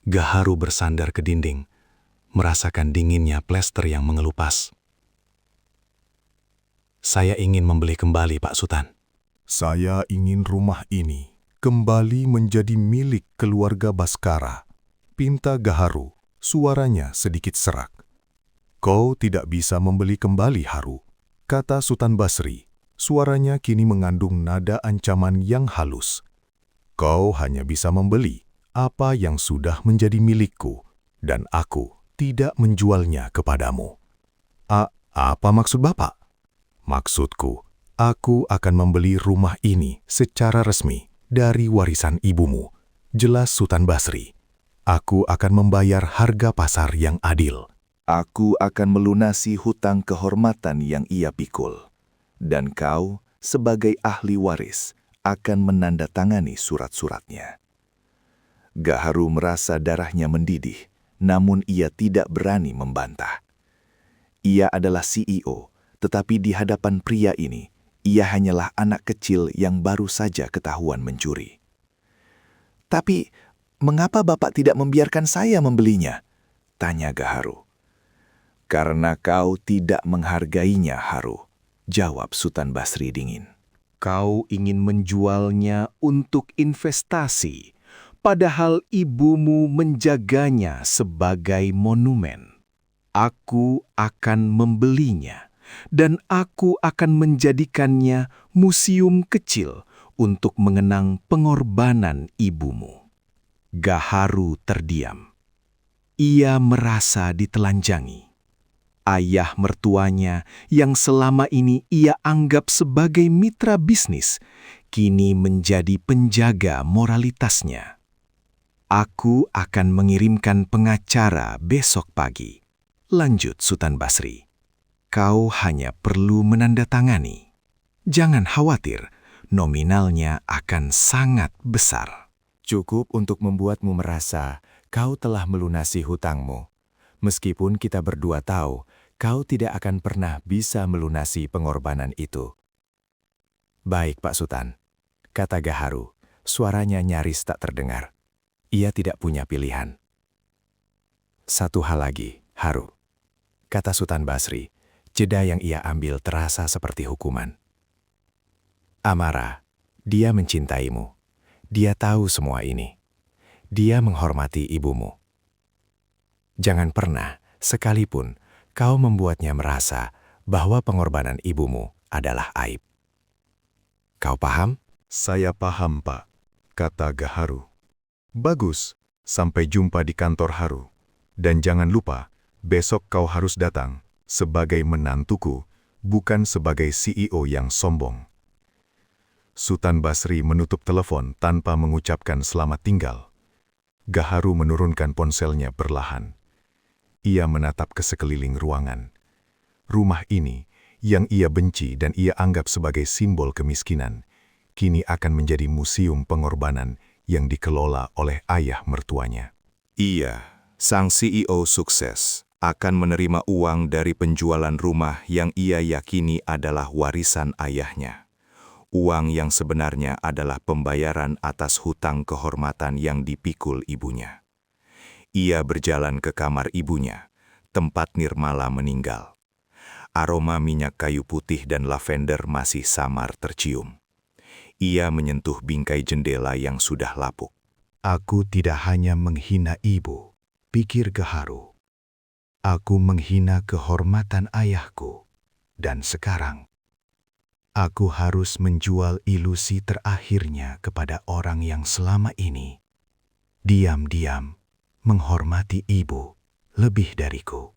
Gaharu bersandar ke dinding, merasakan dinginnya plester yang mengelupas. "Saya ingin membeli kembali, Pak Sutan." "Saya ingin rumah ini kembali menjadi milik keluarga Baskara," pinta Gaharu, suaranya sedikit serak. "Kau tidak bisa membeli kembali, Haru," kata Sutan Basri. Suaranya kini mengandung nada ancaman yang halus. "Kau hanya bisa membeli apa yang sudah menjadi milikku, dan aku tidak menjualnya kepadamu." Apa maksud Bapak?" "Maksudku, aku akan membeli rumah ini secara resmi dari warisan ibumu," jelas Sutan Basri. "Aku akan membayar harga pasar yang adil." Aku akan melunasi hutang kehormatan yang ia pikul. Dan kau, sebagai ahli waris, akan menandatangani surat-suratnya." Gaharu merasa darahnya mendidih, namun ia tidak berani membantah. Ia adalah CEO, tetapi di hadapan pria ini, ia hanyalah anak kecil yang baru saja ketahuan mencuri. Tapi, mengapa Bapak tidak membiarkan saya membelinya? Tanya Gaharu. Karena kau tidak menghargainya, Haru, jawab Sultan Basri dingin. Kau ingin menjualnya untuk investasi, padahal ibumu menjaganya sebagai monumen. Aku akan membelinya, dan aku akan menjadikannya museum kecil untuk mengenang pengorbanan ibumu. Gaharu terdiam. Ia merasa ditelanjangi. Ayah mertuanya yang selama ini ia anggap sebagai mitra bisnis, kini menjadi penjaga moralitasnya. Aku akan mengirimkan pengacara besok pagi. Lanjut Sultan Basri. Kau hanya perlu menandatangani. Jangan khawatir, nominalnya akan sangat besar. Cukup untuk membuatmu merasa kau telah melunasi hutangmu. Meskipun kita berdua tahu, kau tidak akan pernah bisa melunasi pengorbanan itu. Baik, Pak Sultan, kata Gaharu. Suaranya nyaris tak terdengar. Ia tidak punya pilihan. Satu hal lagi, Haru, kata Sultan Basri. Jeda yang ia ambil terasa seperti hukuman. Amara, dia mencintaimu. Dia tahu semua ini. Dia menghormati ibumu. Jangan pernah, sekalipun, kau membuatnya merasa bahwa pengorbanan ibumu adalah aib. Kau paham? Saya paham, Pak, kata Gaharu. Bagus, sampai jumpa di kantor Haru. Dan jangan lupa, besok kau harus datang sebagai menantuku, bukan sebagai CEO yang sombong. Sultan Basri menutup telepon tanpa mengucapkan selamat tinggal. Gaharu menurunkan ponselnya perlahan. Ia menatap ke sekeliling ruangan. Rumah ini, yang ia benci dan ia anggap sebagai simbol kemiskinan, kini akan menjadi museum pengorbanan yang dikelola oleh ayah mertuanya. Ia, sang CEO sukses, akan menerima uang dari penjualan rumah yang ia yakini adalah warisan ayahnya. Uang yang sebenarnya adalah pembayaran atas hutang kehormatan yang dipikul ibunya. Ia berjalan ke kamar ibunya, tempat Nirmala meninggal. Aroma minyak kayu putih dan lavender masih samar tercium. Ia menyentuh bingkai jendela yang sudah lapuk. Aku tidak hanya menghina ibu, pikir Gaharu. Aku menghina kehormatan ayahku. Dan sekarang, aku harus menjual ilusi terakhirnya kepada orang yang selama ini diam-diam menghormati ibu lebih dariku.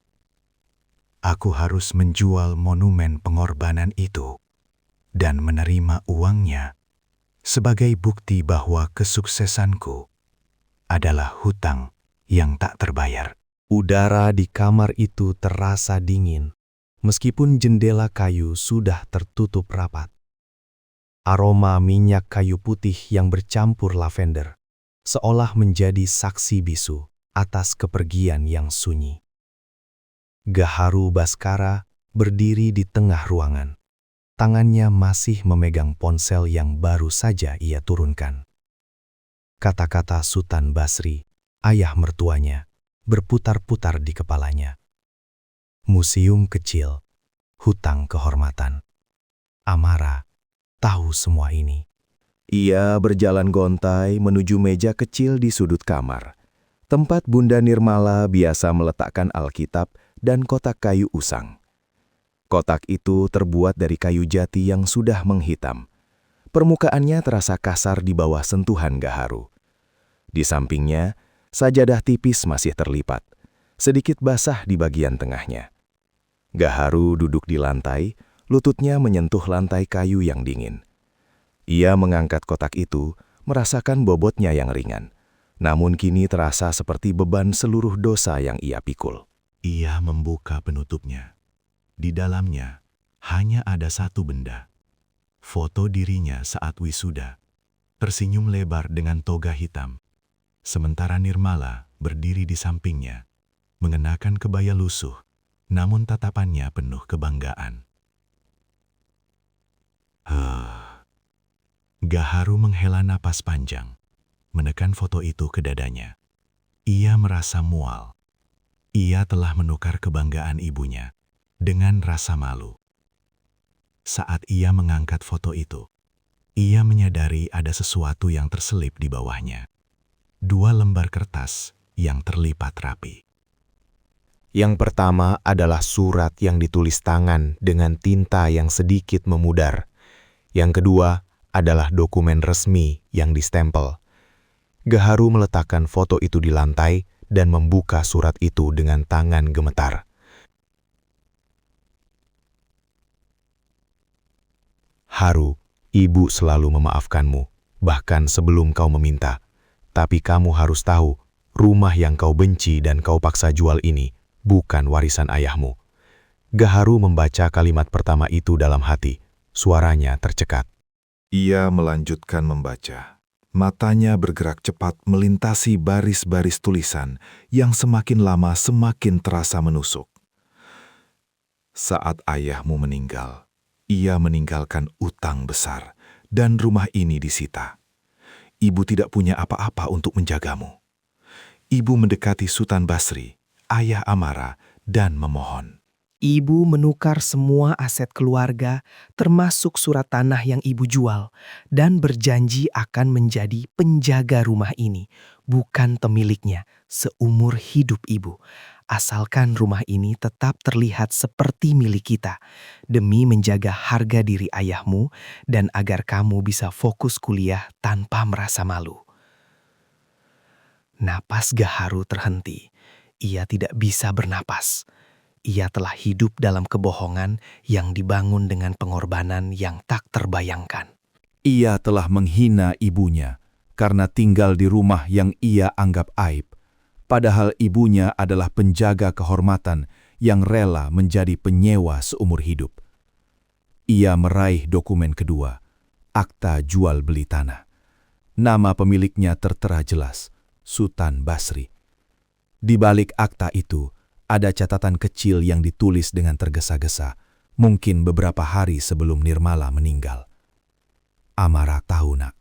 Aku harus menjual monumen pengorbanan itu dan menerima uangnya sebagai bukti bahwa kesuksesanku adalah hutang yang tak terbayar. Udara di kamar itu terasa dingin, meskipun jendela kayu sudah tertutup rapat. Aroma minyak kayu putih yang bercampur lavender seolah menjadi saksi bisu atas kepergian yang sunyi. Gaharu Baskara berdiri di tengah ruangan. Tangannya masih memegang ponsel yang baru saja ia turunkan. Kata-kata Sultan Basri, ayah mertuanya, berputar-putar di kepalanya. Museum kecil, hutang kehormatan. Amara tahu semua ini. Ia berjalan gontai menuju meja kecil di sudut kamar, tempat Bunda Nirmala biasa meletakkan Alkitab dan kotak kayu usang. Kotak itu terbuat dari kayu jati yang sudah menghitam. Permukaannya terasa kasar di bawah sentuhan Gaharu. Di sampingnya, sajadah tipis masih terlipat, sedikit basah di bagian tengahnya. Gaharu duduk di lantai, lututnya menyentuh lantai kayu yang dingin. Ia mengangkat kotak itu, merasakan bobotnya yang ringan, namun kini terasa seperti beban seluruh dosa yang ia pikul. Ia membuka penutupnya. Di dalamnya hanya ada satu benda. Foto dirinya saat wisuda, tersenyum lebar dengan toga hitam. Sementara Nirmala berdiri di sampingnya, mengenakan kebaya lusuh, namun tatapannya penuh kebanggaan. Gaharu menghela napas panjang. menekan foto itu ke dadanya. Ia merasa mual. Ia telah menukar kebanggaan ibunya dengan rasa malu. Saat ia mengangkat foto itu, ia menyadari ada sesuatu yang terselip di bawahnya. 2 lembar kertas yang terlipat rapi. Yang pertama adalah surat yang ditulis tangan dengan tinta yang sedikit memudar. Yang kedua adalah dokumen resmi yang distempel. Gaharu meletakkan foto itu di lantai dan membuka surat itu dengan tangan gemetar. Haru, ibu selalu memaafkanmu, bahkan sebelum kau meminta. Tapi kamu harus tahu, rumah yang kau benci dan kau paksa jual ini bukan warisan ayahmu. Gaharu membaca kalimat pertama itu dalam hati. Suaranya tercekat. Ia melanjutkan membaca. Matanya bergerak cepat melintasi baris-baris tulisan yang semakin lama semakin terasa menusuk. Saat ayahmu meninggal, ia meninggalkan utang besar dan rumah ini disita. Ibu tidak punya apa-apa untuk menjagamu. Ibu mendekati Sultan Basri, ayah Amara, dan memohon. Ibu menukar semua aset keluarga, termasuk surat tanah yang ibu jual, dan berjanji akan menjadi penjaga rumah ini, bukan pemiliknya, seumur hidup ibu. Asalkan rumah ini tetap terlihat seperti milik kita, demi menjaga harga diri ayahmu dan agar kamu bisa fokus kuliah tanpa merasa malu. Napas Gaharu terhenti. Ia tidak bisa bernapas. Ia telah hidup dalam kebohongan yang dibangun dengan pengorbanan yang tak terbayangkan. Ia telah menghina ibunya karena tinggal di rumah yang ia anggap aib, padahal ibunya adalah penjaga kehormatan yang rela menjadi penyewa seumur hidup. Ia meraih dokumen kedua, akta jual beli tanah. Nama pemiliknya tertera jelas, Sultan Basri. Di balik akta itu, ada catatan kecil yang ditulis dengan tergesa-gesa, mungkin beberapa hari sebelum Nirmala meninggal. Amara tahu, nak.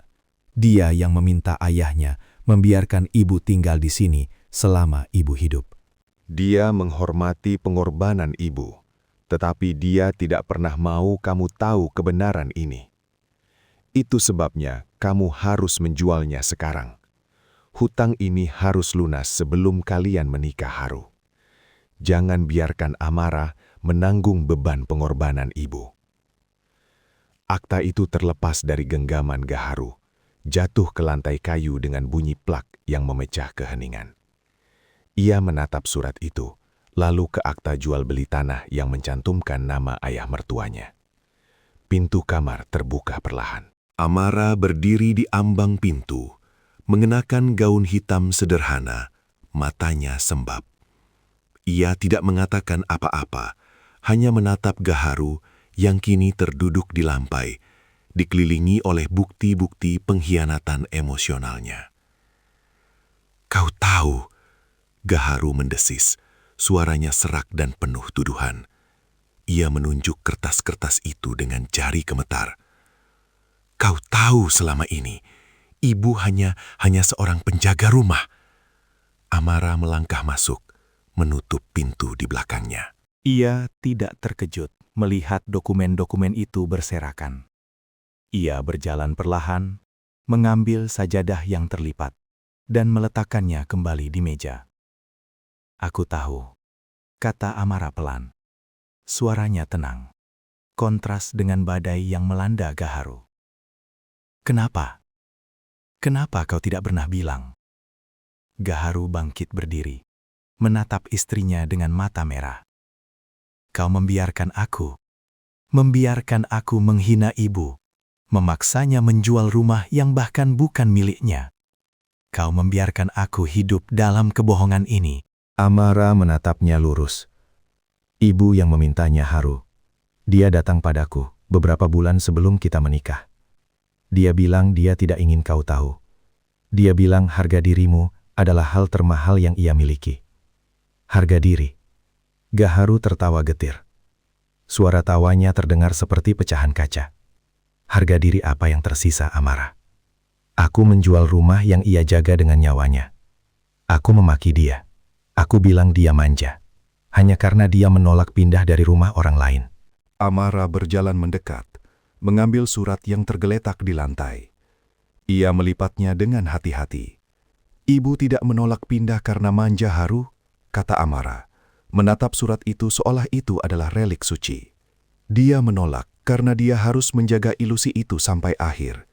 Dia yang meminta ayahnya membiarkan ibu tinggal di sini selama ibu hidup. Dia menghormati pengorbanan ibu, tetapi dia tidak pernah mau kamu tahu kebenaran ini. Itu sebabnya kamu harus menjualnya sekarang. Hutang ini harus lunas sebelum kalian menikah, Haru. Jangan biarkan Amara menanggung beban pengorbanan ibu. Akta itu terlepas dari genggaman Gaharu, jatuh ke lantai kayu dengan bunyi plak yang memecah keheningan. Ia menatap surat itu, lalu ke akta jual beli tanah yang mencantumkan nama ayah mertuanya. Pintu kamar terbuka perlahan. Amara berdiri di ambang pintu, mengenakan gaun hitam sederhana, matanya sembab. Ia tidak mengatakan apa-apa, hanya menatap Gaharu yang kini terduduk di lantai, dikelilingi oleh bukti-bukti pengkhianatan emosionalnya. Kau tahu, Gaharu mendesis, suaranya serak dan penuh tuduhan. Ia menunjuk kertas-kertas itu dengan jari gemetar. Kau tahu selama ini, ibu hanya seorang penjaga rumah. Amara melangkah masuk, menutup pintu di belakangnya. Ia tidak terkejut melihat dokumen-dokumen itu berserakan. Ia berjalan perlahan, mengambil sajadah yang terlipat, dan meletakkannya kembali di meja. Aku tahu, kata Amara pelan. Suaranya tenang, kontras dengan badai yang melanda Gaharu. Kenapa? Kenapa kau tidak pernah bilang? Gaharu bangkit berdiri, menatap istrinya dengan mata merah. Kau membiarkan aku menghina ibu, memaksanya menjual rumah yang bahkan bukan miliknya. Kau membiarkan aku hidup dalam kebohongan ini. Amara menatapnya lurus. Ibu yang memintanya, Haru. Dia datang padaku beberapa bulan sebelum kita menikah. Dia bilang dia tidak ingin kau tahu. Dia bilang harga dirimu adalah hal termahal yang ia miliki. Harga diri. Gaharu tertawa getir. Suara tawanya terdengar seperti pecahan kaca. Harga diri apa yang tersisa, Amara? Aku menjual rumah yang ia jaga dengan nyawanya. Aku memaki dia. Aku bilang dia manja. Hanya karena dia menolak pindah dari rumah orang lain. Amara berjalan mendekat, mengambil surat yang tergeletak di lantai. Ia melipatnya dengan hati-hati. Ibu tidak menolak pindah karena manja Haru, kata Amara, menatap surat itu seolah itu adalah relik suci. Dia menolak karena dia harus menjaga ilusi itu sampai akhir.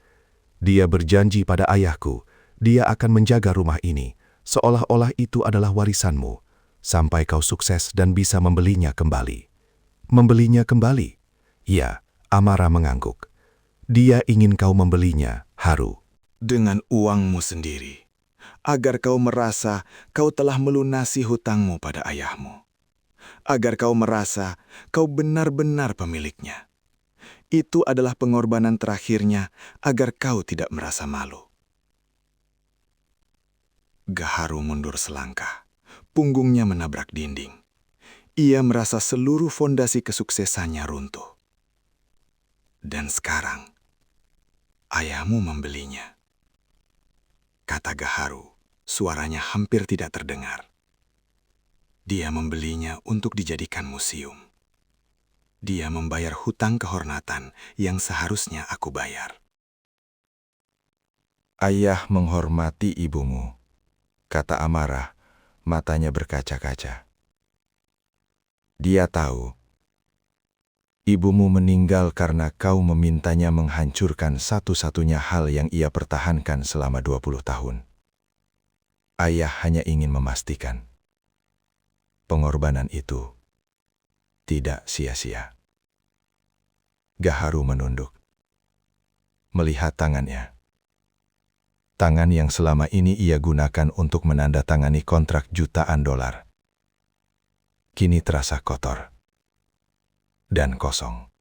Dia berjanji pada ayahku, dia akan menjaga rumah ini, seolah-olah itu adalah warisanmu, sampai kau sukses dan bisa membelinya kembali. Membelinya kembali? Ya, Amara mengangguk. Dia ingin kau membelinya, Haru. Dengan uangmu sendiri, agar kau merasa kau telah melunasi hutangmu pada ayahmu. Agar kau merasa kau benar-benar pemiliknya. Itu adalah pengorbanan terakhirnya agar kau tidak merasa malu. Gaharu mundur selangkah, punggungnya menabrak dinding. Ia merasa seluruh fondasi kesuksesannya runtuh. Dan sekarang, ayahmu membelinya. Kata Gaharu, suaranya hampir tidak terdengar. Dia membelinya untuk dijadikan museum. Dia membayar hutang kehormatan yang seharusnya aku bayar. Ayah menghormati ibumu, kata Amara, matanya berkaca-kaca. Dia tahu, ibumu meninggal karena kau memintanya menghancurkan satu-satunya hal yang ia pertahankan selama 20 tahun. Ayah hanya ingin memastikan pengorbanan itu tidak sia-sia. Gaharu menunduk, melihat tangannya. Tangan yang selama ini ia gunakan untuk menandatangani kontrak jutaan dolar. Kini terasa kotor dan kosong.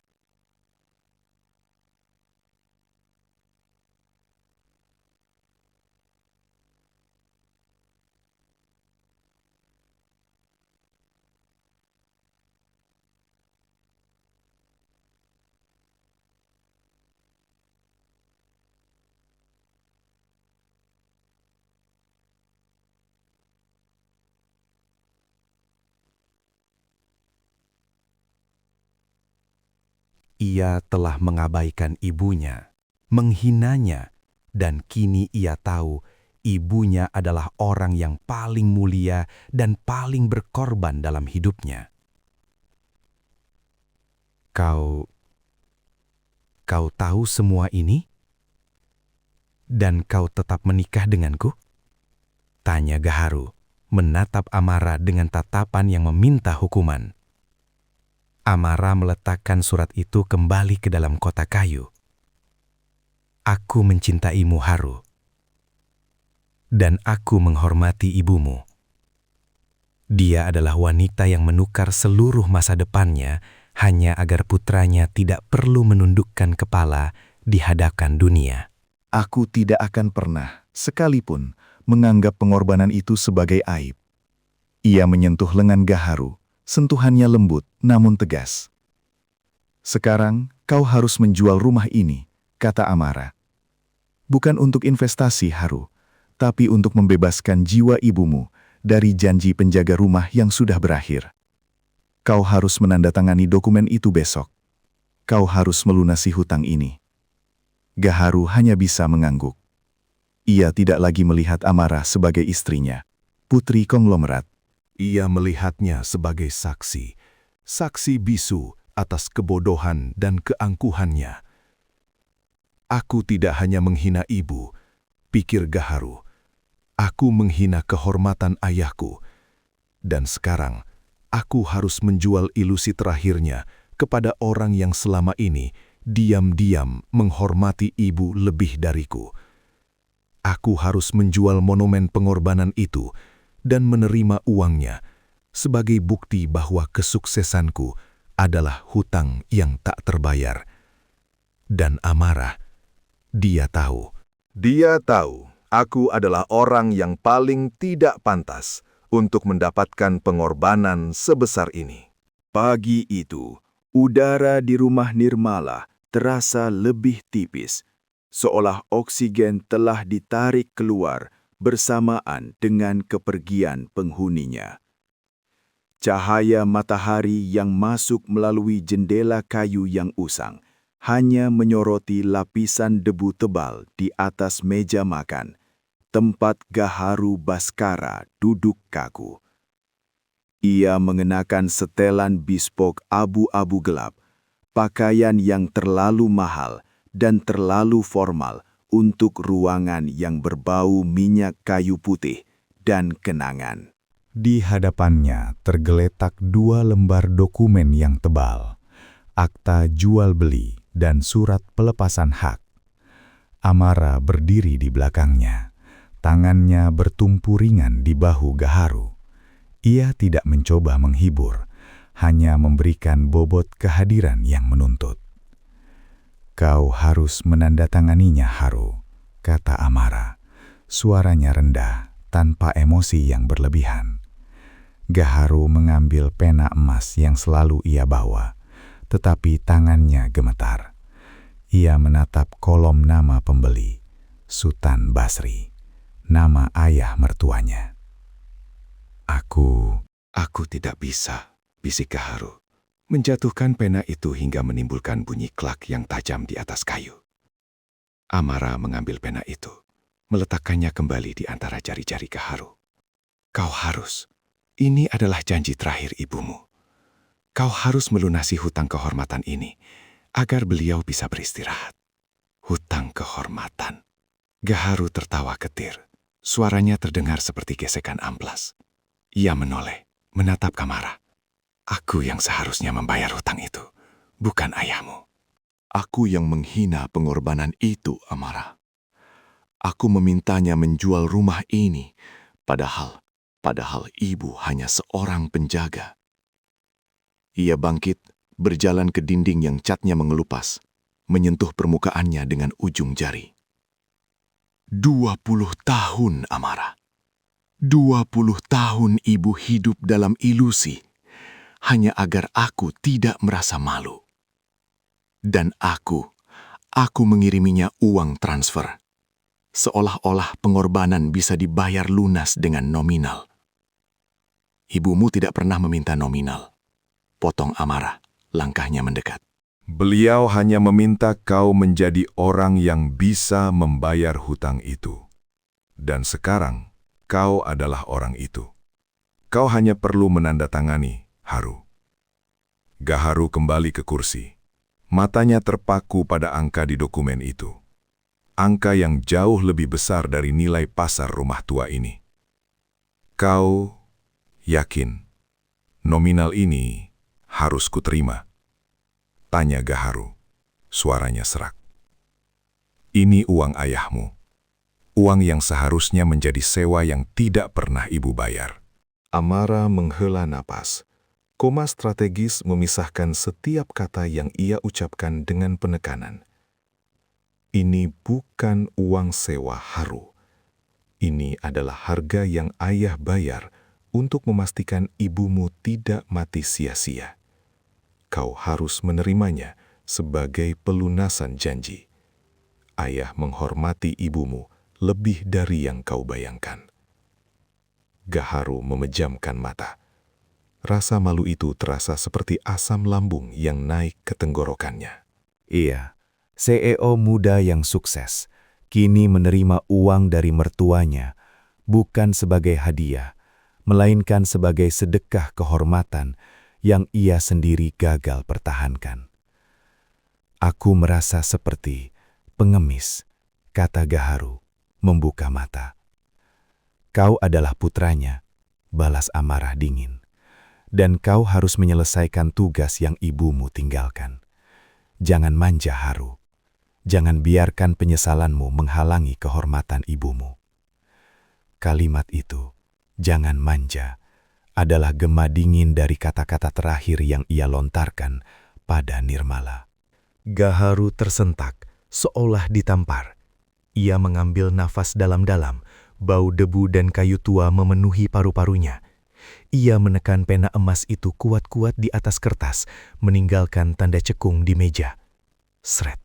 Ia telah mengabaikan ibunya, menghinanya, dan kini ia tahu ibunya adalah orang yang paling mulia dan paling berkorban dalam hidupnya. Kau tahu semua ini? Dan kau tetap menikah denganku? Tanya Gaharu, menatap Amara dengan tatapan yang meminta hukuman. Amara meletakkan surat itu kembali ke dalam kotak kayu. Aku mencintaimu, Haru. Dan aku menghormati ibumu. Dia adalah wanita yang menukar seluruh masa depannya hanya agar putranya tidak perlu menundukkan kepala di hadapan dunia. Aku tidak akan pernah, sekalipun, menganggap pengorbanan itu sebagai aib. Ia menyentuh lengan Gaharu. Sentuhannya lembut, namun tegas. Sekarang, kau harus menjual rumah ini, kata Amara. Bukan untuk investasi, Haru, tapi untuk membebaskan jiwa ibumu dari janji penjaga rumah yang sudah berakhir. Kau harus menandatangani dokumen itu besok. Kau harus melunasi hutang ini. Gaharu hanya bisa mengangguk. Ia tidak lagi melihat Amara sebagai istrinya, putri konglomerat. Ia melihatnya sebagai saksi, saksi bisu atas kebodohan dan keangkuhannya. Aku tidak hanya menghina ibu, pikir Gaharu. Aku menghina kehormatan ayahku. Dan sekarang, aku harus menjual ilusi terakhirnya kepada orang yang selama ini diam-diam menghormati ibu lebih dariku. Aku harus menjual monumen pengorbanan itu dan menerima uangnya sebagai bukti bahwa kesuksesanku adalah hutang yang tak terbayar. Dan Amara, dia tahu. Dia tahu aku adalah orang yang paling tidak pantas untuk mendapatkan pengorbanan sebesar ini. Pagi itu, udara di rumah Nirmala terasa lebih tipis, seolah oksigen telah ditarik keluar bersamaan dengan kepergian penghuninya. Cahaya matahari yang masuk melalui jendela kayu yang usang hanya menyoroti lapisan debu tebal di atas meja makan, tempat Gaharu Baskara duduk kaku. Ia mengenakan setelan bispok abu-abu gelap, pakaian yang terlalu mahal dan terlalu formal untuk ruangan yang berbau minyak kayu putih dan kenangan. Di hadapannya tergeletak 2 lembar dokumen yang tebal, akta jual beli dan surat pelepasan hak. Amara berdiri di belakangnya, tangannya bertumpu ringan di bahu Gaharu. Ia tidak mencoba menghibur, hanya memberikan bobot kehadiran yang menuntut. "Kau harus menandatanganinya, Haru," kata Amara. Suaranya rendah, tanpa emosi yang berlebihan. Gaharu mengambil pena emas yang selalu ia bawa, tetapi tangannya gemetar. Ia menatap kolom nama pembeli, Sultan Basri, nama ayah mertuanya. Aku tidak bisa," bisik Gaharu, menjatuhkan pena itu hingga menimbulkan bunyi klak yang tajam di atas kayu. Amara mengambil pena itu, meletakkannya kembali di antara jari-jari Gaharu. "Kau harus. Ini adalah janji terakhir ibumu. Kau harus melunasi hutang kehormatan ini, agar beliau bisa beristirahat." "Hutang kehormatan." Gaharu tertawa ketir. Suaranya terdengar seperti gesekan amplas. Ia menoleh, menatap Amara. "Aku yang seharusnya membayar hutang itu, bukan ayahmu." Aku yang menghina pengorbanan itu, Amara. Aku memintanya menjual rumah ini, padahal ibu hanya seorang penjaga. Ia bangkit, berjalan ke dinding yang catnya mengelupas, menyentuh permukaannya dengan ujung jari. 20 tahun, Amara. 20 tahun ibu hidup dalam ilusi, hanya agar aku tidak merasa malu. Dan aku mengiriminya uang transfer, seolah-olah pengorbanan bisa dibayar lunas dengan nominal. Ibumu tidak pernah meminta nominal. Potong Amara, langkahnya mendekat. Beliau hanya meminta kau menjadi orang yang bisa membayar hutang itu. Dan sekarang, kau adalah orang itu. Kau hanya perlu menandatangani, Haru. Gaharu kembali ke kursi. Matanya terpaku pada angka di dokumen itu. Angka yang jauh lebih besar dari nilai pasar rumah tua ini. "Kau yakin nominal ini harus kuterima?" tanya Gaharu. Suaranya serak. "Ini uang ayahmu. Uang yang seharusnya menjadi sewa yang tidak pernah ibu bayar." Amara menghela napas. Koma strategis memisahkan setiap kata yang ia ucapkan dengan penekanan. "Ini bukan uang sewa, Haru. Ini adalah harga yang ayah bayar untuk memastikan ibumu tidak mati sia-sia. Kau harus menerimanya sebagai pelunasan janji. Ayah menghormati ibumu lebih dari yang kau bayangkan." Gaharu memejamkan mata. Rasa malu itu terasa seperti asam lambung yang naik ke tenggorokannya. Iya, CEO muda yang sukses, kini menerima uang dari mertuanya, bukan sebagai hadiah, melainkan sebagai sedekah kehormatan yang ia sendiri gagal pertahankan. "Aku merasa seperti pengemis," kata Gaharu, membuka mata. "Kau adalah putranya," balas Amara dingin. "Dan kau harus menyelesaikan tugas yang ibumu tinggalkan. Jangan manja, Haru. Jangan biarkan penyesalanmu menghalangi kehormatan ibumu." Kalimat itu, "jangan manja," adalah gema dingin dari kata-kata terakhir yang ia lontarkan pada Nirmala. Gaharu tersentak, seolah ditampar. Ia mengambil nafas dalam-dalam, bau debu dan kayu tua memenuhi paru-parunya. Ia menekan pena emas itu kuat-kuat di atas kertas, meninggalkan tanda cekung di meja. Sret.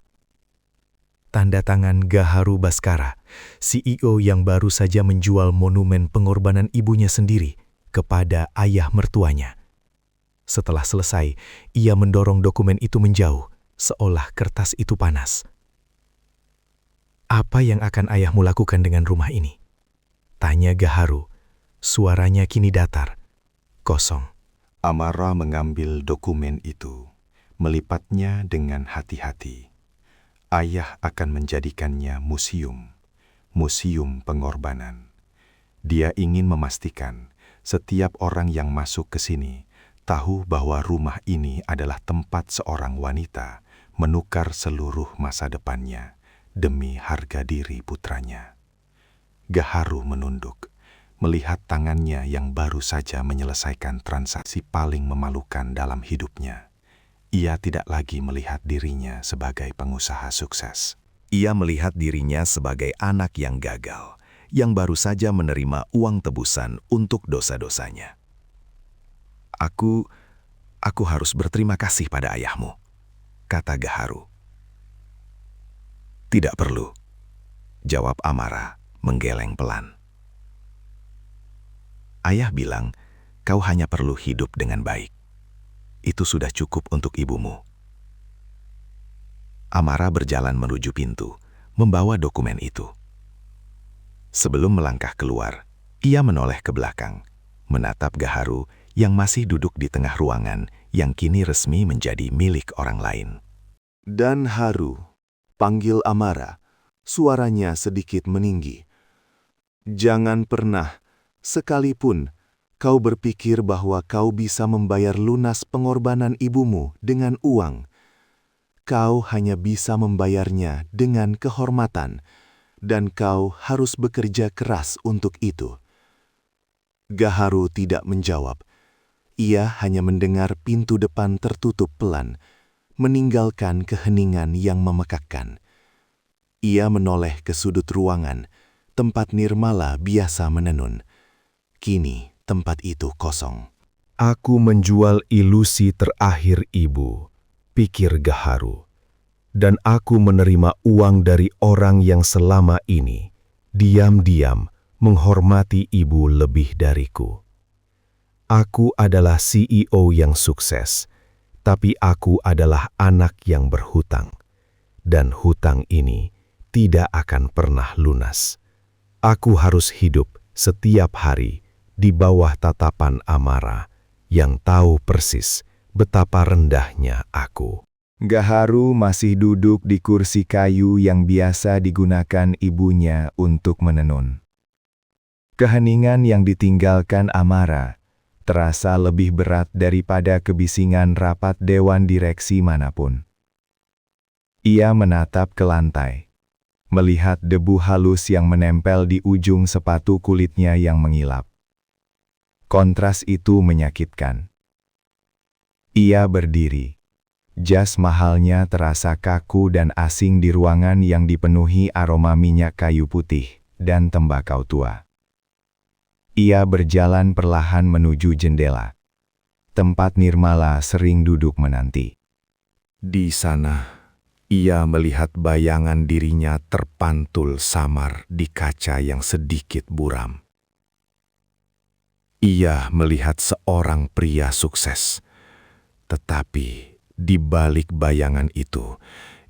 Tanda tangan Gaharu Baskara, CEO yang baru saja menjual monumen pengorbanan ibunya sendiri kepada ayah mertuanya. Setelah selesai, ia mendorong dokumen itu menjauh, seolah kertas itu panas. "Apa yang akan ayahmu lakukan dengan rumah ini?" tanya Gaharu. Suaranya kini datar, kosong. Amara mengambil dokumen itu, melipatnya dengan hati-hati. Ayah akan menjadikannya museum pengorbanan. Dia ingin memastikan setiap orang yang masuk ke sini tahu bahwa rumah ini adalah tempat seorang wanita menukar seluruh masa depannya demi harga diri putranya. Gaharu menunduk, melihat tangannya yang baru saja menyelesaikan transaksi paling memalukan dalam hidupnya. Ia tidak lagi melihat dirinya sebagai pengusaha sukses. Ia melihat dirinya sebagai anak yang gagal, yang baru saja menerima uang tebusan untuk dosa-dosanya. Aku harus berterima kasih pada ayahmu, kata Gaharu. Tidak perlu, jawab Amara menggeleng pelan. Ayah bilang, kau hanya perlu hidup dengan baik. Itu sudah cukup untuk ibumu. Amara berjalan menuju pintu, membawa dokumen itu. Sebelum melangkah keluar, ia menoleh ke belakang, menatap Gaharu yang masih duduk di tengah ruangan yang kini resmi menjadi milik orang lain. Dan Haru, panggil Amara, suaranya sedikit meninggi. Jangan pernah, sekalipun, kau berpikir bahwa kau bisa membayar lunas pengorbanan ibumu dengan uang. Kau hanya bisa membayarnya dengan kehormatan, dan kau harus bekerja keras untuk itu. Gaharu tidak menjawab. Ia hanya mendengar pintu depan tertutup pelan, meninggalkan keheningan yang memekakkan. Ia menoleh ke sudut ruangan, tempat Nirmala biasa menenun. Kini, tempat itu kosong. Aku menjual ilusi terakhir ibu, pikir Gaharu. Dan aku menerima uang dari orang yang selama ini diam-diam menghormati ibu lebih dariku. Aku adalah CEO yang sukses, tapi aku adalah anak yang berhutang. Dan hutang ini tidak akan pernah lunas. Aku harus hidup setiap hari di bawah tatapan Amara yang tahu persis betapa rendahnya aku. Gaharu masih duduk di kursi kayu yang biasa digunakan ibunya untuk menenun. Keheningan yang ditinggalkan Amara terasa lebih berat daripada kebisingan rapat dewan direksi manapun. Ia menatap ke lantai, melihat debu halus yang menempel di ujung sepatu kulitnya yang mengilap. Kontras itu menyakitkan. Ia berdiri. Jas mahalnya terasa kaku dan asing di ruangan yang dipenuhi aroma minyak kayu putih dan tembakau tua. Ia berjalan perlahan menuju jendela, tempat Nirmala sering duduk menanti. Di sana, ia melihat bayangan dirinya terpantul samar di kaca yang sedikit buram. Ia melihat seorang pria sukses, tetapi di balik bayangan itu,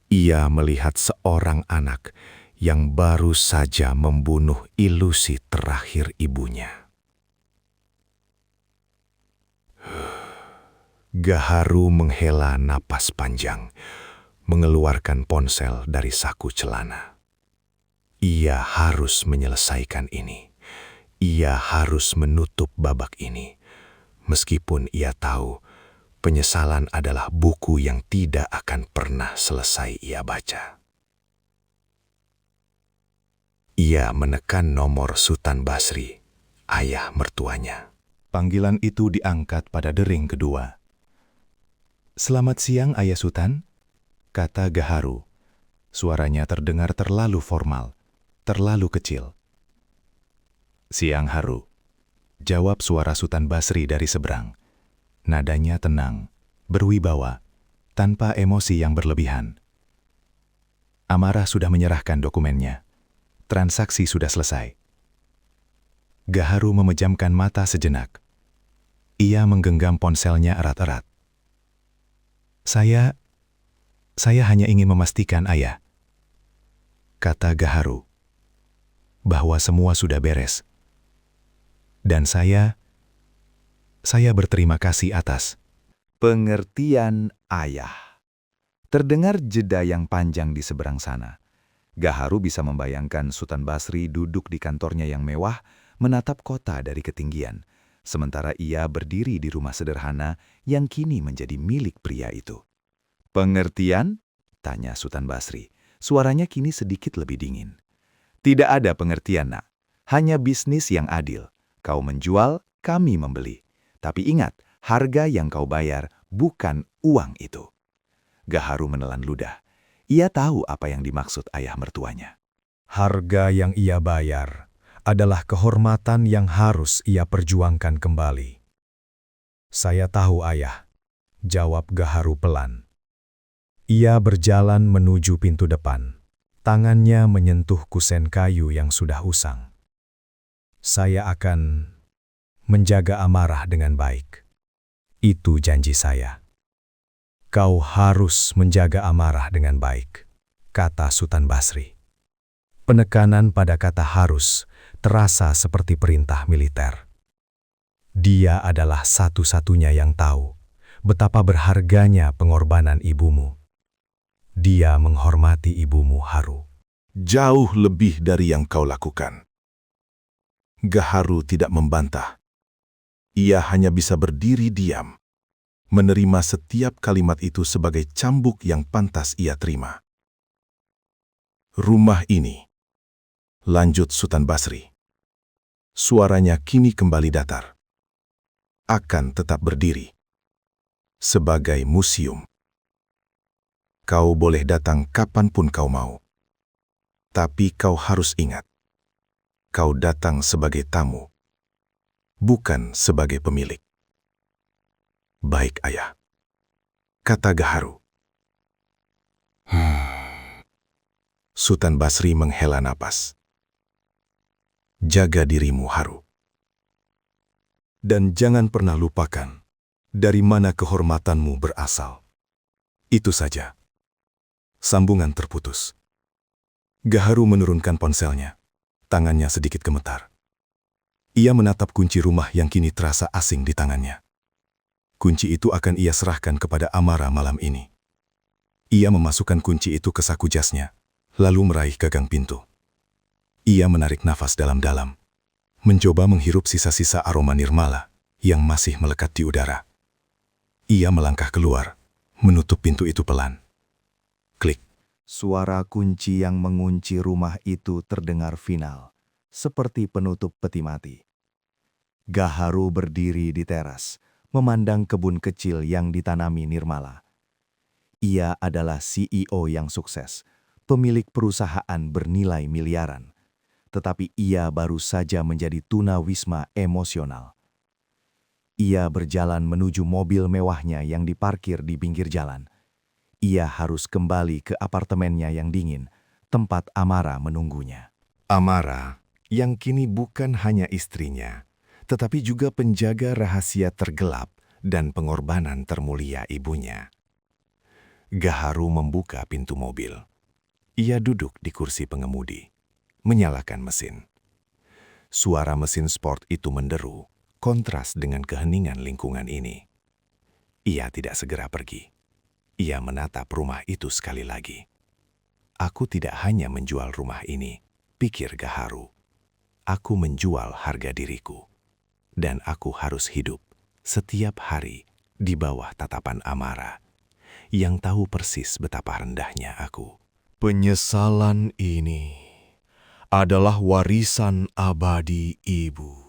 ia melihat seorang anak yang baru saja membunuh ilusi terakhir ibunya. Gaharu menghela napas panjang, mengeluarkan ponsel dari saku celana. Ia harus menyelesaikan ini. Ia harus menutup babak ini, meskipun ia tahu penyesalan adalah buku yang tidak akan pernah selesai ia baca. Ia menekan nomor Sultan Basri, ayah mertuanya. Panggilan itu diangkat pada dering kedua. "Selamat siang, Ayah Sultan," kata Gaharu. Suaranya terdengar terlalu formal, terlalu kecil. "Siang, Haru," jawab suara Sultan Basri dari seberang. Nadanya tenang, berwibawa, tanpa emosi yang berlebihan. Amara sudah menyerahkan dokumennya. Transaksi sudah selesai. Gaharu memejamkan mata sejenak. Ia menggenggam ponselnya erat-erat. Saya hanya ingin memastikan, Ayah, kata Gaharu, bahwa semua sudah beres. Dan saya berterima kasih atas pengertian Ayah. Terdengar jeda yang panjang di seberang sana. Gaharu bisa membayangkan Sultan Basri duduk di kantornya yang mewah, menatap kota dari ketinggian, sementara ia berdiri di rumah sederhana yang kini menjadi milik pria itu. Pengertian? Tanya Sultan Basri. Suaranya kini sedikit lebih dingin. Tidak ada pengertian, Nak. Hanya bisnis yang adil. Kau menjual, kami membeli. Tapi ingat, harga yang kau bayar bukan uang itu. Gaharu menelan ludah. Ia tahu apa yang dimaksud ayah mertuanya. Harga yang ia bayar adalah kehormatan yang harus ia perjuangkan kembali. Saya tahu, Ayah, jawab Gaharu pelan. Ia berjalan menuju pintu depan. Tangannya menyentuh kusen kayu yang sudah usang. Saya akan menjaga Amarah dengan baik. Itu janji saya. Kau harus menjaga Amarah dengan baik, kata Sultan Basri. Penekanan pada kata harus terasa seperti perintah militer. Dia adalah satu-satunya yang tahu betapa berharganya pengorbanan ibumu. Dia menghormati ibumu, Haru. Jauh lebih dari yang kau lakukan. Gaharu tidak membantah. Ia hanya bisa berdiri diam, menerima setiap kalimat itu sebagai cambuk yang pantas ia terima. Rumah ini, lanjut Sultan Basri, suaranya kini kembali datar, akan tetap berdiri sebagai museum. Kau boleh datang kapanpun kau mau, tapi kau harus ingat, kau datang sebagai tamu, bukan sebagai pemilik. Baik, Ayah, kata Gaharu. Sultan Basri menghela napas. Jaga dirimu, Haru. Dan jangan pernah lupakan dari mana kehormatanmu berasal. Itu saja. Sambungan terputus. Gaharu menurunkan ponselnya. Tangannya sedikit gemetar. Ia menatap kunci rumah yang kini terasa asing di tangannya. Kunci itu akan ia serahkan kepada Amara malam ini. Ia memasukkan kunci itu ke saku jasnya, lalu meraih gagang pintu. Ia menarik nafas dalam-dalam, mencoba menghirup sisa-sisa aroma nirmala yang masih melekat di udara. Ia melangkah keluar, menutup pintu itu pelan. Klik. Suara kunci yang mengunci rumah itu terdengar final, seperti penutup peti mati. Gaharu berdiri di teras, memandang kebun kecil yang ditanami nirmala. Ia adalah CEO yang sukses, pemilik perusahaan bernilai miliaran. Tetapi ia baru saja menjadi tunawisma emosional. Ia berjalan menuju mobil mewahnya yang diparkir di pinggir jalan. Ia harus kembali ke apartemennya yang dingin, tempat Amara menunggunya. Amara, yang kini bukan hanya istrinya, tetapi juga penjaga rahasia tergelap dan pengorbanan termulia ibunya. Gaharu membuka pintu mobil. Ia duduk di kursi pengemudi, menyalakan mesin. Suara mesin sport itu menderu, kontras dengan keheningan lingkungan ini. Ia tidak segera pergi. Ia menatap rumah itu sekali lagi. Aku tidak hanya menjual rumah ini, pikir Gaharu. Aku menjual harga diriku. Dan aku harus hidup setiap hari di bawah tatapan Amara, yang tahu persis betapa rendahnya aku. Penyesalan ini adalah warisan abadi ibu.